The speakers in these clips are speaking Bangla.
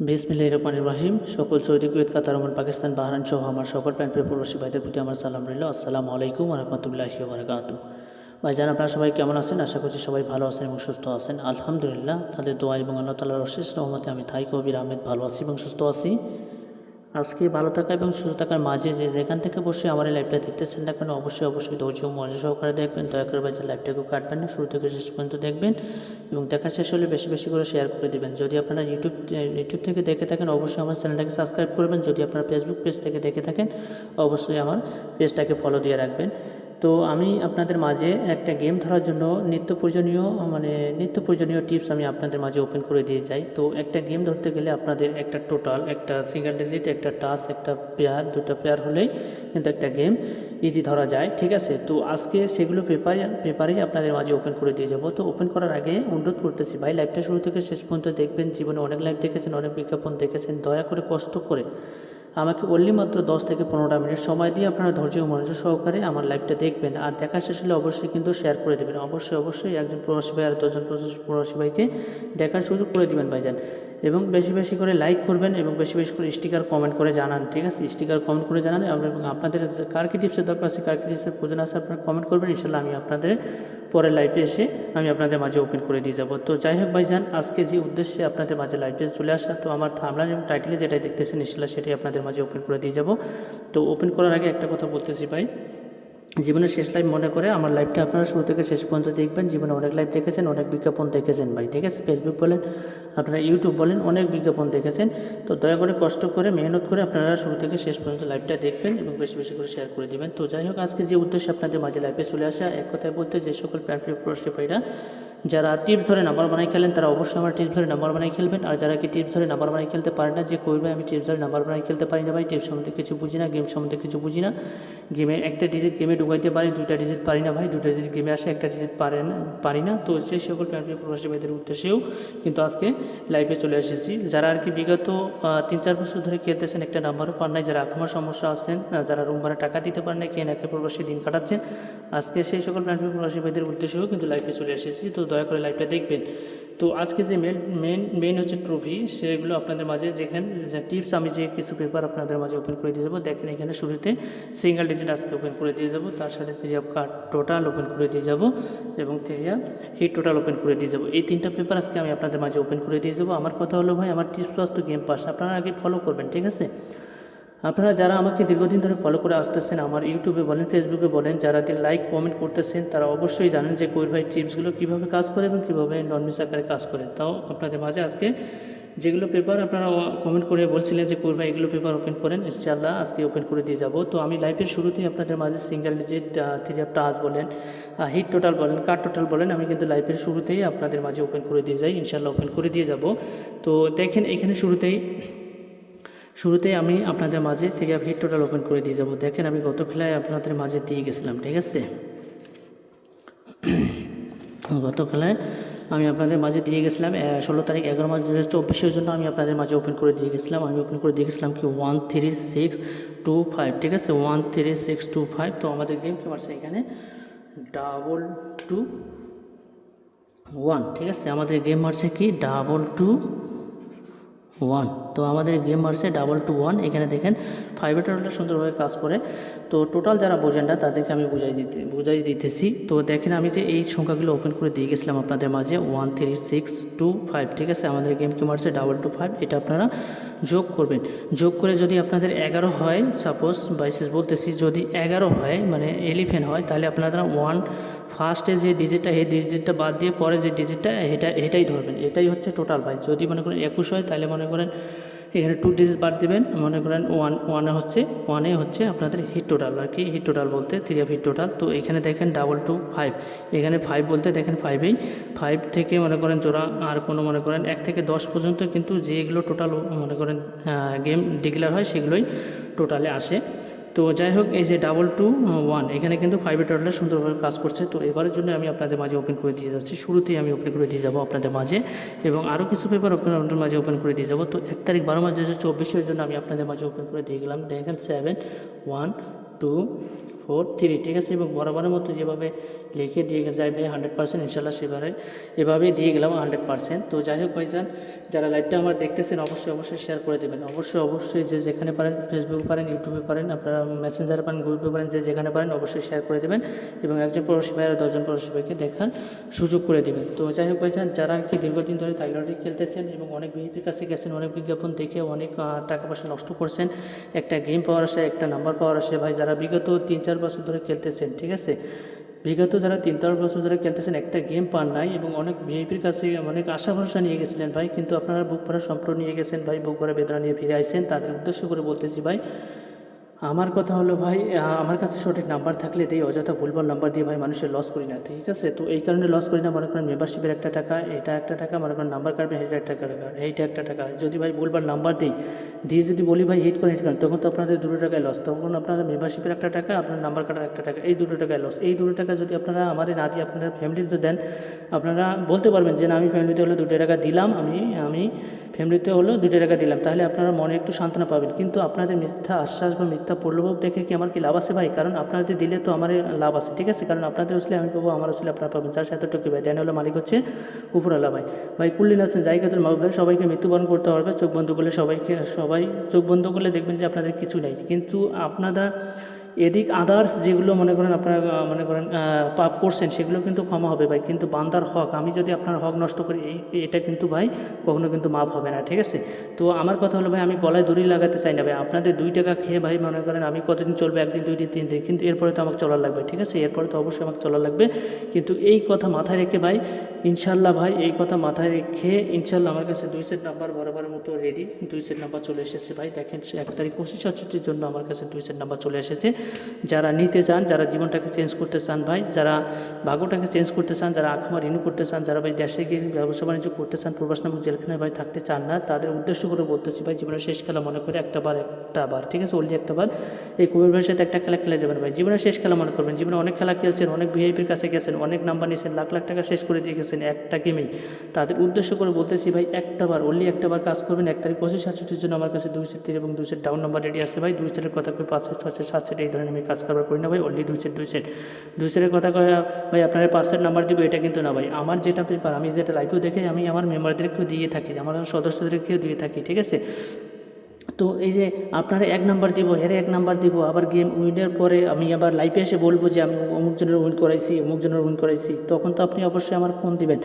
বিসমিল্লাহির রহমানির রহিম। সকল সৌদি, কুয়েত, কাতার, ওমান, পাকিস্তান, বাহরাইন সহ আমার সকল প্রাণপ্রিয় প্রবাসী ভাইদের প্রতি আমার সালাম রইল। আসসালামু আলাইকুম ওয়া রাহমাতুল্লাহি ওয়া বারাকাতুহু। ভাইজান, আপনারা সবাই কেমন আছেন? আশা করছি সবাই ভালো আছেন এবং সুস্থ আছেন। আলহামদুলিল্লাহ, আপনাদের দোয়া এবং আল্লাহ তাআলার অশেষ রহমতে আমি থাই কবির আহমেদ ভালো আছি এবং সুস্থ আছি। আজকে ভালো থাকা এবং সুস্থ থাকার মাঝে যে যেখান থেকে বসে আমার এই লাইভটা দেখতেছেন না কেন, অবশ্যই ধৈর্য ও মনোযোগ সহকারে দেখবেন। দয়া করে ভাইজান লাইভটাকে কাটবেন না, শুরু থেকে শেষ পর্যন্ত দেখবেন এবং দেখা শেষ হলে বেশি বেশি করে শেয়ার করে দেবেন। যদি আপনারা ইউটিউব থেকে দেখে থাকেন, অবশ্যই আমার চ্যানেলটাকে সাবস্ক্রাইব করবেন। যদি আপনারা ফেসবুক পেজ থেকে দেখে থাকেন, অবশ্যই আমার পেজটাকে ফলো দিয়ে রাখবেন। তো আমি আপনাদের মাঝে একটা গেম ধরার জন্য নিত্য প্রয়োজনীয় টিপস আমি আপনাদের মাঝে ওপেন করে দিয়ে যাই। তো একটা গেম ধরতে গেলে আপনাদের একটা টোটাল, একটা সিঙ্গেল ডিজিট, একটা টাচ, একটা পেয়ার, দুটো পেয়ার হলেই কিন্তু একটা গেম ইজি ধরা যায়, ঠিক আছে? তো আজকে সেগুলো পেপারেই আপনাদের মাঝে ওপেন করে দিয়ে যাব। তো ওপেন করার আগে অনুরোধ করতেছি, ভাই লাইভটা শুরু থেকে শেষ পর্যন্ত দেখবেন। জীবনে অনেক লাইভ দেখেছেন, অনেক বিজ্ঞাপন দেখেছেন, দয়া করে কষ্ট করে আমাকে অনলি মাত্র 10 থেকে 15টা মিনিট সময় দিয়ে আপনারা ধৈর্য ও মনোযোগ সহকারে আমার লাইভটা দেখবেন। আর দেখা শেষ হলে অবশ্যই কিন্তু শেয়ার করে দেবেন। অবশ্যই একজন প্রবাসী ভাই আর 10জন প্রবাসী ভাইকে দেখার সুযোগ করে দেবেন ভাইজান। এবং বেশি বেশি করে লাইক করবেন এবং বেশি বেশি করে স্টিকার কমেন্ট করে জানান, ঠিক আছে? স্টিকার কমেন্ট করে জানান এবং আপনাদের কার কি টিপসের দরকার আছে, কার কি টিপসের প্রয়োজন আছে, আপনারা কমেন্ট করবেন। ইনশাল্লাহ আমি আপনাদের পরের লাইভে এসে আমি আপনাদের মাঝে ওপেন করে দিয়ে যাব। তো যাই হোক ভাইজান, আজকে যে উদ্দেশ্যে আপনাদের মাঝে লাইভে চলে আসা, তো আমার থাম্বনেল এবং টাইটেলে যেটাই দেখতেছেন ইনশাল্লাহ সেটাই আপনাদের মাঝে ওপেন করে দিয়ে যাব। তো ওপেন করার আগে একটা কথা বলতেছি ভাই, জীবনের শেষ লাইভ মনে করে আমার লাইভটা আপনারা শুরু থেকে শেষ পর্যন্ত দেখবেন। জীবনে অনেক লাইভ দেখেছেন, অনেক বিজ্ঞাপন দেখেছেন ভাই, ঠিক আছে? ফেসবুক বলেন, আপনারা ইউটিউব বলেন, অনেক বিজ্ঞাপন দেখেছেন। তো দয়া করে কষ্ট করে মেহনত করে আপনারা শুরু থেকে শেষ পর্যন্ত লাইভটা দেখবেন এবং বেশি বেশি করে শেয়ার করে দেবেন। তো যাই হোক, আজকে যে উদ্দেশ্যে আপনাদের মাঝে লাইভে চলে আসা, এক কথায় বলতে যে সকল প্রাণপ্রিয় প্রবাসী ভাইরা যারা টিপস ধরে নাম্বার বানাই খেলেন, তারা অবশ্যই আমার টিপস ধরে নাম্বার বানাই খেলবেন। আর যারা কি টিপস ধরে নাম্বার বানাই খেলতে পারে না, যে কই ভাই আমি টিপস ধরে নাম্বার বানাই খেলতে পারি না ভাই, টিপস সম্বন্ধে কিছু বুঝি না, গেম সম্বন্ধে কিছু বুঝি না, গেমে একটা ডিজিট গেমে ঢুকাইতে পারি, দুইটা ডিজিট পারি না ভাই, দুটো ডিজিট গেমে আসে, একটা ডিজিট পারি না। তো সেই সকল প্রাণপ্রিয় প্রবাসী ভাইদের উদ্দেশ্যেও কিন্তু আজকে লাইভে চলে এসেছি। যারা আর কি বিগত 3-4 বছর ধরে খেলতেছেন, একটা নাম্বারও পান নাই, যারা আঁকমার সমস্যা আছেন, যারা রুম ভাড়া টাকা দিতে পারেন না, কে নাকি প্রবাসী দিন কাটাচ্ছেন, আজকে সেই সকল প্রাণপ্রিয় প্রবাসী ভাইদের উদ্দেশ্যেও কিন্তু লাইভে চলে এসেছি। তো দয়া করে লাইভটা দেখবেন। তো আজকে যে মেইন হচ্ছে ট্রফি, সেগুলো আপনাদের মাঝে যেখানে টিপস আমি যে কিছু পেপার আপনাদের মাঝে ওপেন করে দিয়ে যাবো। দেখেন এখানে শুরুতে সিঙ্গেল ডিজিট আজকে ওপেন করে দিয়ে যাব, তার সাথে 3 কার্ড টোটাল ওপেন করে দিয়ে যাব এবং 3 হিট টোটাল ওপেন করে দিয়ে যাব। এই 3টা পেপার আজকে আমি আপনাদের মাঝে ওপেন করে দিয়ে যাবো। আমার কথা হলো ভাই, আমার টিপস প্লাস তো গেম পাস আপনারা আগে ফলো করবেন, ঠিক আছে? আপনারা যারা আমাকে দীর্ঘদিন ধরে ফলো করে আসতেছেন, আমার ইউটিউবে বলেন, ফেসবুকে বলেন, যারা লাইক কমেন্ট করতেছেন, তারা অবশ্যই জানেন যে কোয়েল ভাই টিপসগুলো কীভাবে কাজ করে এবং কীভাবে নর্মিস আকারে কাজ করে। তাও আপনাদের মাঝে আজকে যেগুলো পেপার আপনারা কমেন্ট করে বলছিলেন যে কোয়েল ভাই এগুলো পেপার ওপেন করেন, ইনশাআল্লাহ আজকে ওপেন করে দিয়ে যাব। তো আমি লাইভের শুরুতেই আপনাদের মাঝে সিঙ্গেল ডিজিট, 3 টাচ বলেন, হিট টোটাল বলেন, কার্ড টোটাল বলেন, আমি কিন্তু লাইভের শুরুতেই আপনাদের মাঝে ওপেন করে দিয়ে যাই, ইনশাআল্লাহ ওপেন করে দিয়ে যাব। তো দেখেন এখানে শুরুতেই আমি আপনাদের মাঝে থেকে হিট টোটাল ওপেন করে দিয়ে যাব। দেখেন আমি গত খেলায় আপনাদের মাঝে দিয়ে গেছিলাম, ঠিক আছে? গত খেলায় আমি আপনাদের মাঝে দিয়ে গেছিলাম 16 তারিখ 11 মাস 2024 জন্য আমি আপনাদের মাঝে ওপেন করে দিয়ে গেছিলাম। আমি ওপেন করে দিয়ে গেছিলাম কি 13625, ঠিক আছে? 13625। তো আমাদের গেম কি মারছে এখানে 221, ঠিক আছে? আমাদের গেম মারছে কি 221। তো আমাদের গেম মারছে 221। এখানে দেখেন 5 টোটালটা সুন্দরভাবে কাজ করে। তো টোটাল যারা বোঝেন না তাদেরকে আমি বুঝাই দিতেছি। তো দেখেন আমি যে এই সংখ্যাগুলো ওপেন করে দিয়ে গেছিলাম আপনাদের মাঝে 13625, ঠিক আছে? আমাদের গেম কি মারছে 225। এটা আপনারা যোগ করবেন। যোগ করে যদি আপনাদের 11 হয়, সাপোজ বাইসেস বলতেছি, যদি 11 হয় মানে 11 হয়, তাহলে আপনারা ফার্স্টে যে ডিজিটটা, এই ডিজিটটা বাদ দিয়ে পরে যে ডিজিটটা এটাই ধরবেন। এটাই হচ্ছে টোটাল ভাই। যদি মনে করেন 21 হয়, তাহলে মনে করেন এখানে 2 ডিজিট বাদ দেবেন, মনে করেন 1 হচ্ছে আপনাদের হিট টোটাল আর কি। হিট টোটাল বলতে 3 হিট টোটাল। তো এখানে দেখেন 225, এখানে 5 বলতে দেখেন 5 থেকে মনে করেন জোড়া আর কোনো মনে করেন 1 থেকে 10 পর্যন্ত কিন্তু যেগুলো টোটাল মনে করেন গেম ডিক্লেয়ার হয় সেগুলোই টোটালে আসে। তো যাই হোক, এই যে 221 এখানে কিন্তু 5 টোটালে সুন্দরভাবে কাজ করছে। তো এবারের জন্য আমি আপনাদের মাঝে ওপেন করে দিয়ে যাচ্ছি। শুরুতেই আমি ওপেন করে দিয়ে যাবো আপনাদের মাঝে এবং আরও কিছু পেপার আপনাদের মাঝে ওপেন করে দিয়ে যাবো। তো 1 তারিখ 12 মাস 2024 জন্য আমি আপনাদের মাঝে ওপেন করে দিয়ে গেলাম। দেখেন 7 1 2 4 3, ঠিক আছে। এবং বরাবরের মতো যেভাবে লিখে দিয়ে যায় ভাই 100% ইনশাল্লাহ সেবারে এভাবেই দিয়ে গেলাম 100%। তো যাই হোক ভাইজান, যারা লাইভটা আমার দেখতেছেন অবশ্যই শেয়ার করে দেবেন। অবশ্যই যে যেখানে পারেন, ফেসবুকে পারেন, ইউটিউবে পারেন, আপনারা মেসেঞ্জারে পারেন, গ্রুপে পারেন, যে যেখানে পারেন অবশ্যই শেয়ার করে দেবেন এবং একজন প্রবাসী ভাই আর 10জন প্রবাসী ভাইকে দেখার সুযোগ করে দেবেন। তো যাই হোক ভাইজান, যারা কি দীর্ঘদিন ধরে থাইল্যান্ডে খেলতেছেন এবং অনেক ভিআইপির কাছে গেছেন, অনেক বিজ্ঞাপন দেখে অনেক টাকা পয়সা নষ্ট করছেন, একটা গেম পাওয়ার আসে, একটা নাম্বার পাওয়ার আসে ভাই, যারা বিগত 3-4 বছর ধরে খেলতেছেন, ঠিক আছে, বিগত যারা 3-4 বছর ধরে খেলতেছেন একটা গেম পান নাই এবং অনেক ভিআইপির কাছে অনেক আশা ভরসা নিয়ে গেছিলেন ভাই, কিন্তু আপনারা বুক ভরা সম্পর্ক নিয়ে গেছেন ভাই, বুক ভরা বেদনা নিয়ে ফিরে আইছেন। তাদের উদ্দেশ্য করে বলতেছি ভাই, আমার কথা হলো ভাই, আমার কাছে সঠিক নাম্বার থাকলে দিই, অযথা ভুলভাল নাম্বার দিয়ে ভাই মানুষের লস করি না, ঠিক আছে। তো এই কারণে লস করি না, মনে করেন মেম্বারশিপের একটা টাকা, এটা একটা টাকা, মনে করেন নাম্বার কাটবেন এটা একটা টাকা, এইটা একটা টাকা। যদি ভাই ভুলভাল নাম্বার দিই, দিয়ে যদি বলি ভাই হিট করেন তখন তো আপনাদের 2 টাকায় লস, তখন আপনারা মেম্বারশিপের একটা টাকা, আপনার নাম্বার কাটার একটা টাকা, এই 2 টাকায় লস। এই 2 টাকা যদি আপনারা আমাদের না দিয়ে আপনারা ফ্যামিলিতে দেন, আপনারা বলতে পারবেন যে না আমি ফ্যামিলিতে হলে 2 টাকা দিলাম, আমি ফ্যামিলিতে হলো 2 টাকা দিলাম, তাহলে আপনারা মনে একটু সান্ত্বনা পাবেন। কিন্তু আপনাদের মিথ্যা আশ্বাস বা মিথ্যা প্রলোভন দেখে কি আমার কি লাভ আছে ভাই? কারণ আপনাদের দিলে তো আমার লাভ আছে, ঠিক আছে। কারণ আপনাদের আসলে আমি পাবো, আমার আসলে আপনারা পাবেন, যার সাথে টুকি ভাই, দেন হলো মালিক হচ্ছে উপরওয়ালা ভাই। ভাই কুল্লিন আছেন জায়গাতের মাহবুব ভাই, সবাইকে মৃত্যুবরণ করতে পারবে, চোখ বন্ধ করলে সবাই চোখ বন্ধ করলে দেখবেন যে আপনাদের কিছু নেই, কিন্তু আপনারা এদিক আদার্স যেগুলো মনে করেন আপনারা মনে করেন পাপ করছেন, সেগুলো কিন্তু ক্ষমা হবে ভাই, কিন্তু বান্দার হক, আমি যদি আপনার হক নষ্ট করি এটা কিন্তু ভাই কখনো কিন্তু মাপ হবে না, ঠিক আছে। তো আমার কথা হলো ভাই, আমি গলায় দড়ি লাগাতে চাই না ভাই, আপনাদের 2 টাকা খেয়ে ভাই মনে করেন আমি কতদিন চলবে, 1 দিন 2 দিন 3 দিন, কিন্তু এরপরে তো আমাকে চলার লাগবে, ঠিক আছে, এরপরে তো অবশ্যই আমাকে চলার লাগবে। কিন্তু এই কথা মাথায় রেখে ভাই ইনশাল্লাহ ভাই, এই কথা মাথায় রেখে ইনশাল্লাহ আমার কাছে 2 সেট নাম্বার বরাবরের মতো রেডি, 2 সেট নাম্বার চলে এসেছে ভাই। দেখেন 1 তারিখ 25/6 জন্য আমার কাছে 2 সেট নাম্বার চলে এসেছে। যারা নিতে চান, যারা জীবনটাকে চেঞ্জ করতে চান ভাই, যারা ভাগ্যটাকে চেঞ্জ করতে চান, যারা আখামা রিনিউ করতে চান, যারা ভাই দেশে গিয়ে ব্যবসা বাণিজ্য করতে চান, প্রবাস নামক জেলখানায় ভাই থাকতে চান না, তাদের উদ্দেশ্য করে বলতেছি ভাই, জীবনের শেষ খেলা মনে করে একটা বার, ঠিক আছে, ওনলি একটা বার এই কবির ভাইয়ের সাথে একটা খেলা খেলে যাবেন ভাই, জীবনের শেষ খেলা মনে করবেন। জীবনে অনেক খেলা খেলছেন, অনেক ভিআইপির কাছে গেছেন, অনেক নাম্বার নিয়েছেন, লাখ লাখ টাকা শেষ করে দিয়ে গেছেন একটা গেমেই, তাদের উদ্দেশ্য করে বলতেছি ভাই, একটা বার, ওনলি একটা বার কাজ করবেন। 1 তারিখ 25/6 জন্য আমার কাছে 2 সেট 3 এবং 2 সেট ডাউন নাম্বার রেডি আছে ভাই। 2 সেটের কথা করে 5 সেট 6 সেট 7 সেট এই ধরনের আমি কাজ কারবার করি না ভাই, অনলি 2 সেটের কথা কয়ে ভাই আপনারা 5 সেট নাম্বার দিব এটা কিন্তু না ভাই। আমার যেটা পেপার, আমি যেটা লাইভেও দেখে আমি আমার মেম্বারদেরকেও দিয়ে থাকি, আমার সদস্যদেরকেও দিয়ে থাকি, ঠিক আছে। তো এই যে আপনারা 1 নাম্বার দিব, এর 1 নাম্বার দিব, আবার গেম উইনের পরে আমি আবার লাইভে এসে বলবো যে আমি অমুকজনের উইন করাইছি, অমুকজনের উইন করাইছি, তখন তো আপনি অবশ্যই আমার ফোন দিবেন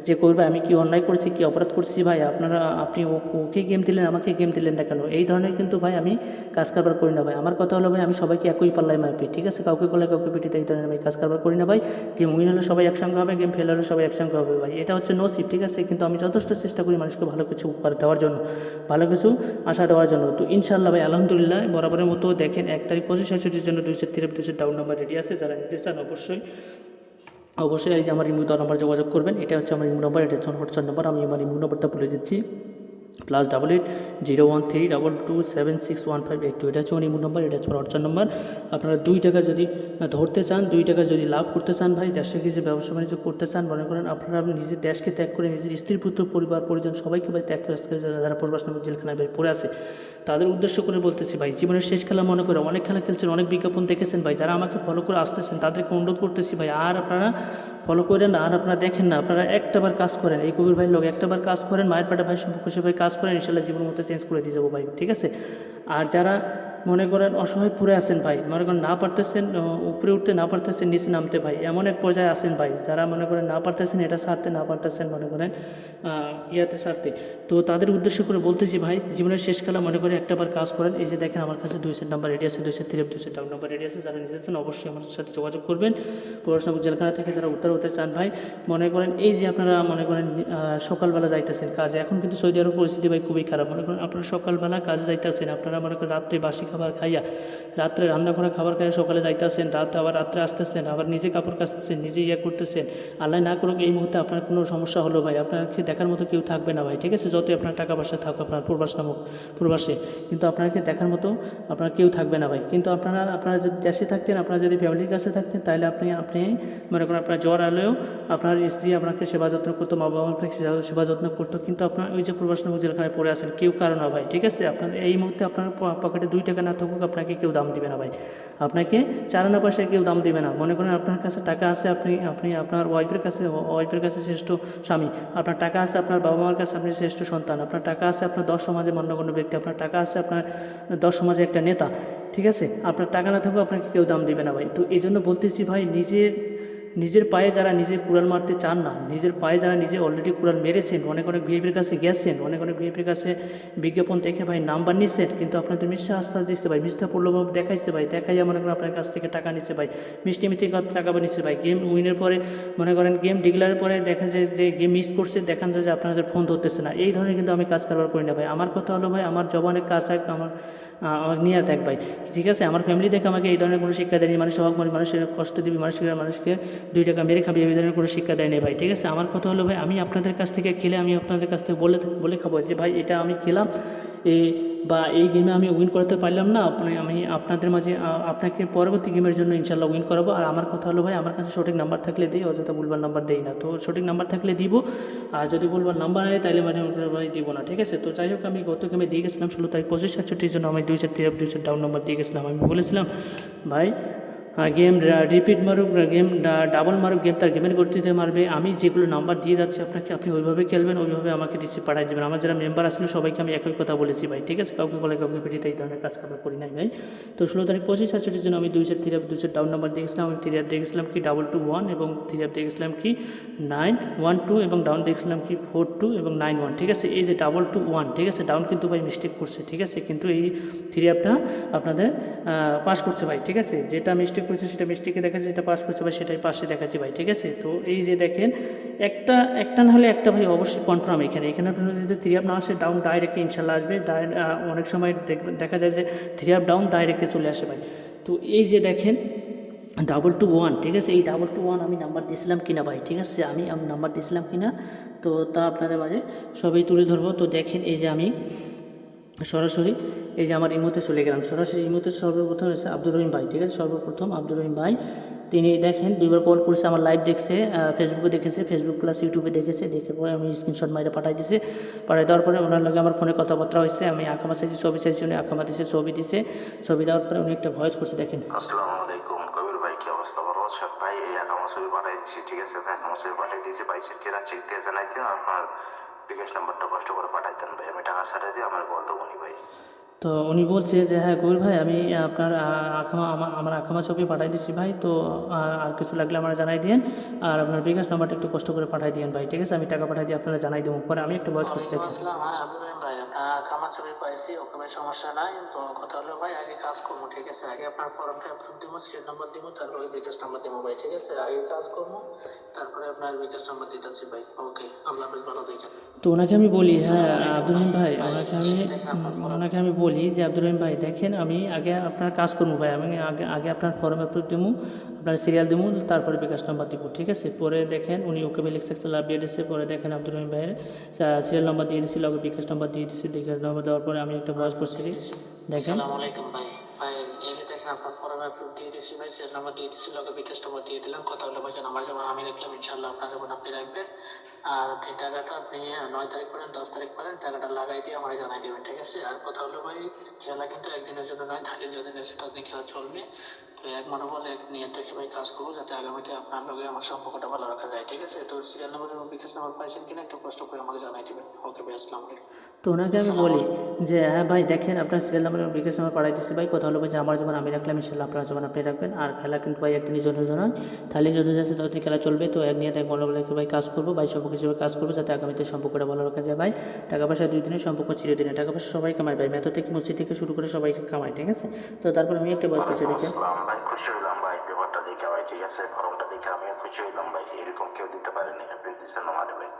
যে করবে আমি কি অন্যায় করছি, কি অপরাধ করছি ভাই, আপনি ওকে গেম দিলেন, আমাকে গেম দিলেন না কেন? এই ধরনের কিন্তু ভাই আমি কাজ কারবার করি না ভাই। আমার কথা হলো ভাই, আমি সবাইকে একই পাল্লায় মারপি, ঠিক আছে, কাউকে করলে কাউকে পিটিতে, এই ধরনের আমি কাজ কারবার করি না ভাই। গেম উইন হলে সবাই একসঙ্গে হবে, গেম ফেল হলে সবাই একসঙ্গে হবে ভাই, এটা হচ্ছে নসিব, ঠিক আছে। কিন্তু আমি যথেষ্ট চেষ্টা করি মানুষকে ভালো কিছু উপহার দেওয়ার জন্য, ভালো কিছু আশা দেওয়ার জন্য। তো ইনশাল্লাহ ভাই আলহামদুলিল্লাহ বরাবরের মতো দেখেন 1 তারিখ 25/6 জন্য 2 set 3 2 set down number ready আছে। যারা নিতে চান অবশ্যই এই যে আমার ইমো নাম্বার যোগাযোগ করবেন, এটা হচ্ছে আমার ইমো নাম্বার, এটা হচ্ছে হোয়াটসঅ্যাপ নাম্বার। আমি আমার ইমো নাম্বারটা বলে দিচ্ছি, +88 01322761582, এটা হচ্ছে আমার ইমো নাম্বার, এটা হচ্ছে আমার হোয়াটসঅ্যাপ নাম্বার। আপনারা 2 টাকা যদি ধরতে চান, 2 টাকা যদি লাভ করতে চান ভাই, দেশে গিয়ে যে ব্যবসা বাণিজ্য করতে চান, মনে করেন আপনারা নিজের দেশকে ত্যাগ করে নিজের স্ত্রী পুত্র পরিবার পরিজন সবাইকে ভাই ত্যাগ করে, যারা প্রবাস নামক জেলখানায় ভাই পড়ে আছে, তাদের উদ্দেশ্য করে বলতেছি ভাই, জীবনের শেষ খেলা মনে করে অনেক খেলা খেলছেন, অনেক বিজ্ঞাপন দেখেছেন ভাই, যারা আমাকে ফলো করে আসতেছেন তাদেরকে অনুরোধ করতেছি ভাই, আর আপনারা ফলো করেন না, আর আপনারা দেখেন না, আপনারা একটাবার কাজ করেন, এই কবির ভাইয়ের লোক একটাবার কাজ করেন, মায়ের পেটে ভাই সম্পর্ক হিসেবে কাজ করেন, ইনশাল্লাহ জীবনের মতো চেঞ্জ করে দিয়ে যাবো ভাই, ঠিক আছে। আর যারা মনে করেন অসহায় পড়ে আছেন ভাই, মনে করেন না পারতেছেন উপরে উঠতে, না পারতেছেন নিচে নামতে ভাই, এমন এক পর্যায়ে আছেন ভাই, যারা মনে করেন না পারতেছেন এটা ছাড়তে, না পারতেছেন মনে করেন ইয়াতে ছাড়তে, তো তাদের উদ্দেশ্য করে বলতেছি ভাই, জীবনের শেষ খেলা মনে করে একটাবার কাজ করেন। এই যে দেখেন আমার কাছে 2 সেট নাম্বার রেডি আছে, 2 set 3 2 set down number ready আছে। যারা নিতে চান অবশ্যই আমার সাথে যোগাযোগ করবেন। পড়াশোনা জেলখানা থেকে যারা উত্তর হতে চান ভাই, মনে করেন এই যে আপনারা মনে করেন সকালবেলা যাইতেছেন কাজে, এখন কিন্তু সৌদি আরব পরিস্থিতি ভাই খুবই খারাপ, মনে করেন আপনারা সকালবেলা কাজে যাইতেছেন, আপনারা মনে করেন রাত্রে বাসি খাবার খাইয়া, রাত্রে রান্না করা খাবার খাইয়া সকালে যাইতেছেন, আবার রাত্রে আসতেছেন, আবার নিজে কাপড় কাচতেছেন, নিজে করতেছেন, আল্লাহ না করুক এই মুহূর্তে আপনার কোনো সমস্যা হলো ভাই, আপনাকে দেখার মতো কেউ থাকবে না ভাই, ঠিক আছে, যতই আপনার টাকা পয়সা থাকুক আপনার প্রবাসে, কিন্তু আপনাকে দেখার মতো আপনার কেউ থাকবে না ভাই। কিন্তু আপনারা যদি দেশে থাকতেন, আপনারা যদি ফ্যামিলির কাছে থাকতেন, তাহলে আপনি মনে করেন আপনার জ্বর আলেও আপনার স্ত্রী আপনাকে সেবা যত্ন করতো, মা বাবা আপনাকে সেবা যত্ন করতো, কিন্তু আপনার ওই যে প্রবাস নামক জেলখানায় পড়ে আছেন কেউ কারো না ভাই, ঠিক আছে। আপনার এই মুহূর্তে আপনার পকেটে 2 টাকা না থাকুক আপনাকে কেউ দাম দিবে না ভাই, আপনাকে 4 আনা পয়সায় কেউ দাম দেবে না। মনে করেন আপনার কাছে টাকা আছে, আপনি আপনার ওয়াইফের কাছে শ্রেষ্ঠ স্বামী, আপনার টাকা আছে আপনার বাবা মার কাছে আপনি শ্রেষ্ঠ সন্তান, আপনার টাকা আছে আপনার 10 সমাজে মান্যগণ্য ব্যক্তি, আপনার টাকা আছে আপনার 10 সমাজে একটা নেতা, ঠিক আছে? আপনার টাকা না থাকলেও আপনাকে কেউ দাম দিবে না ভাই। তো এই জন্য বলতেছি ভাই, নিজের পায়ে যারা নিজে কুড়াল মারতে চান না, নিজের পায়ে যারা নিজে অলরেডি কুড়াল মেরেছেন, অনেক ভিআইপির কাছে গেছেন, অনেক ভিআইপির কাছে বিজ্ঞাপন দেখে ভাই নাম্বার নিচ্ছেন, কিন্তু আপনাদের মিথ্যা আশ্বাস দিচ্ছে ভাই, মিথ্যা প্রলোভন দেখাইছে ভাই, দেখাইয়া মনে করেন আপনার কাছ থেকে টাকা নিচ্ছে ভাই, মিষ্টি টাকা নিচ্ছে ভাই। গেম উইনের পরে মনে করেন গেম ডিক্লারের পরে দেখা যায় যে গেম মিস করছে, দেখান যায় যে আপনাদের ফোন ধরতেছে না। এই ধরনের কিন্তু আমি কাজ কারবার করি না ভাই। আমার কথা হলো ভাই, আমার জবানের কাজ আমার নিয়ে দেখ ভাই, ঠিক আছে? আমার ফ্যামিলি থেকে আমাকে এই ধরনের কোনো শিক্ষা দেয়নি, মানুষের হক মানে মানুষের কষ্ট দিবি, মানুষকে 2 টাকা মেরে খাবি, এই ধরনের কোনো শিক্ষা দেয়নি ভাই, ঠিক আছে? আমার কথা হলো ভাই, আমি আপনাদের কাছ থেকে খেলে আমি আপনাদের কাছ থেকে বলে খাবো যে ভাই এটা আমি খেলাম এই গেমে আমি উইন করতে পারলাম না, আমি আপনাদের মাঝে আপনাকে পরবর্তী গেমের জন্য ইনশাল্লাহ উইন করাবো। আর আমার কথা হলো ভাই, আমার কাছে সঠিক নাম্বার থাকলে দিই, অযথা ভুলবার নাম্বার দেই না। তো সঠিক নাম্বার থাকলে দিব, আর যদি ভুলবার নাম্বার হয় তাহলে মানে ভাই দিব না, ঠিক আছে? তো যাই হোক, আমি গত গেমে দিয়ে গেছিলাম 16 তারিখ 25-67 জন্য আমি 2 ডাউন নাম্বার দিয়ে গেছিলাম। আমি বলেছিলাম ভাই গেম রিপিট মারুক, গেম ডাবল মারুক, গেম তার গেমের গতিতে মারবে, আমি যেগুলো নাম্বার দিয়ে যাচ্ছি আপনাকে, আপনি ওইভাবে খেলবেন, ওইভাবে আমাকে রিসিভ পাঠাই দেবেন। আমার যারা মেম্বার আসলে সবাইকে আমি একই কথা বলেছি ভাই, ঠিক আছে? কাউকে বলে কাউকে পিটিতে এই ধরনের কাজ আমরা করি নাই ভাই। তো 16 তারিখ 25-67 জন্য আমি 2 ডাউন নাম্বার দিয়ে গেছিলাম। আমি 3 দিয়ে গেছিলাম কি 221 এবং 3 দিয়ে গেছিলাম কি 912 এবং ডাউন দেখছিলাম কি 42 এবং 91, ঠিক আছে? এই যে 221, ঠিক আছে? ডাউন কিন্তু ভাই মিস্টেক করছে, ঠিক আছে? কিন্তু এই 3 অ্যাপটা আপনাদের পাস করছে ভাই, ঠিক আছে? যেটা মিস্টেক করছে সেটা মিস্টেকে দেখাচ্ছে, যেটা পাস করছে ভাই সেটাই পাশে দেখাচ্ছে ভাই, ঠিক আছে? তো এই যে দেখেন, একটা না হলে একটা ভাই অবশ্যই কনফার্ম। এখানে আপনার যদি 3 অ্যাপ না আসে, ডাউন ডাইরেক্টে ইনশাল্লাহ আসবে। অনেক সময় দেখা যায় যে 3 অ্যাপ ডাউন ডাইরেক্টে চলে আসে ভাই। তো এই যে দেখেন 221, ঠিক আছে? এই 221 আমি নাম্বার দিয়েছিলাম কিনা ভাই, ঠিক আছে? আমি নাম্বার দিয়েছিলাম কিনা, তো তা আপনাদের মাঝে সবই তুলে ধরবো। তো দেখেন এই যে আমি সরাসরি এই যে আমার ইমোতে চলে গেলাম, সরাসরি ইমোতে সর্বপ্রথম হচ্ছে আব্দুর রহিম ভাই, ঠিক আছে? সর্বপ্রথম আব্দুর রহিম ভাই, তিনি দেখেন 2বার কল করছে, আমার লাইভ দেখছে, ফেসবুকে দেখেছে, ফেসবুক প্লাস ইউটিউবে দেখেছে, দেখে পরে আমি স্ক্রিনশট মাইরে পাঠাই দেওয়ার পরে ওনার লগে আমার ফোনে কথাবার্তা হয়েছে, আমি আকামা চাইছি, ছবি চাইছি, উনি আকামা দিছে, ছবি দিছে, ছবি দেওয়ার পরে উনি একটা ভয়েস করছে, দেখেন। আসসালামু আলাইকুম কবির ভাই, কি অবস্থা? ভালো আছেন ভাই? এই আকামা ছবি পাঠাই দিচ্ছি, ঠিক আছে ভাই? আকামা ছবি পাঠাই দিয়েছি, বাইশের কেনা চেক দিয়ে জানাইতে আপনার বিকাশ নাম্বারটা কষ্ট করে পাঠাইতেন ভাই, আমি টাকা ছাড়াই দিয়ে আমার বলতে বলি ভাই। তো উনি বলছে যে হ্যাঁ কবির ভাই, আমি আপনার আমার আকামা ছবি পাঠাই দিচ্ছি ভাই, তো আর কিছু লাগলে আমার জানাই দিন, আর আপনার বিকাশ নাম্বারটা একটু কষ্ট করে পাঠাই দিন ভাই, ঠিক আছে? আমি টাকা পাঠাই দিয়ে আপনারা জানাই দেবো। পরে আমি একটা ভয়েস করছি, দেখেন। হ্যাঁ আব্দুর রহিম ভাই, আপনার আকামা ছবি পাইছি, ওখানে সমস্যা নাই। তো কথা হলো ভাই, আগে কাজ করবো, ঠিক আছে? আগে আপনার ফর্মটা অ্যাপ্রুভ দিব, সিরিয়াল নাম্বার দিব, তারপরে বিকাশ নাম্বার দিব ভাই, ঠিক আছে? আগে কাজ করবো, তারপরে আপনার বিকাশ নাম্বার দিতেছি ভাই। ওকে, আল্লাহ হাফেজ, ভালো থাকেন। তো ওনাকে আমি বলি, হ্যাঁ আব্দুর রহিম ভাই, ওনাকে আমি বলি যে আব্দুর রহিম ভাই দেখেন, আমি আগে আপনার কাজ করবো ভাই, আমি আগে আপনার ফর্ম অ্যাপ্রুভ দেবো, আপনার সিরিয়াল দেবো, তারপরে বিকাশ নাম্বার দিব, ঠিক আছে? পরে দেখেন উনি ওকে লিখছে, একটা লাভ দিয়ে দিচ্ছে। পরে দেখেন আব্দুর রহিম ভাইয়ের সিরিয়াল নাম্বার দিয়ে দিচ্ছিল, আগে বিকাশ নাম্বার দিয়ে দিচ্ছি, বিকাশ নাম্বার দেওয়ার পরে আমি একটা ভয়েস করছি, দেখেন। আসসালামু আলাইকুম ভাই। ভাই এই যে দেখেন, আপনার ফর্ম অ্যাপ্রুভ দিয়ে দিচ্ছি ভাই, সিরিয়াল নাম্বার দিয়ে দিচ্ছি, আগে বিকাশ নাম্বার দিয়ে দিলাম। কথা হলো ভাই, আমার যেমন আমি রাখলাম, ইনশাল্লাহ আপনার যেমন আপনি রাখবেন। আর আপনি টাকাটা আপনি 9 তারিখ করেন, 10 তারিখ করেন, টাকাটা লাগাই দিয়ে আমার জানাই দেবেন, ঠিক আছে? আর কথা হলো ভাই, খেলা কিন্তু একদিনের জন্য নয়, থাকের যতদিন আছে ততদিন খেলা চলবে। তো এক মনোবল এক নিয়ত থেকে ভাই কাজ করবো, যাতে আগামীতে আপনার লগে আমার সম্পর্কটা ভালো রাখা যায়, ঠিক আছে? তো সিরিয়াল নাম্বার এবং বিকাশ নাম্বার পাইছেন কিনা একটু কষ্ট করে আমাকে জানাই দেবেন। ওকে ভাই, আসসালামু আলাইকুম। তো ওনাকে আমি বলি যে হ্যাঁ ভাই দেখেন, আপনার সিরিয়াল নাম্বার এবং বিকাশ নাম্বার পাঠাই দিচ্ছি ভাই। কথা হলো ভাই যে আমার যেমন আমি রাখলাম, ইনশাল্লাহ আপনার যেমন আপনি রাখবেন। আর খেলা কিন্তু ভাই একদিনের জন্য নয়, তাহলে যদি যাচ্ছে ততদিন খেলা চলবে। তো এক নিয়ে এক মনোবল রেখে ভাই কাজ করবো ভাই, সম্পর্ক হিসেবে কাজ করবো, যাতে আগামীতে সম্পর্কটা ভালো রাখা যায় ভাই। টাকা পয়সা 2 দিনের সম্পর্ক চিরদিনের, টাকা পয়সা সবাই কামায় ভাই, মেথর থেকে মসজিদ থেকে শুরু করে সবাই কামায়, ঠিক আছে? তো তারপর আমি একটা বয়স করছি, দেখেন। ভাই খুশি হইলাম ভাই পেপারটা দেখে ভাই, ঠিক আছে? ফর্মটা দেখে আমিও খুশি হইলাম ভাই, এরকম কেউ দিতে পারেনি, আপনি দিচ্ছেন আমারে ভাই।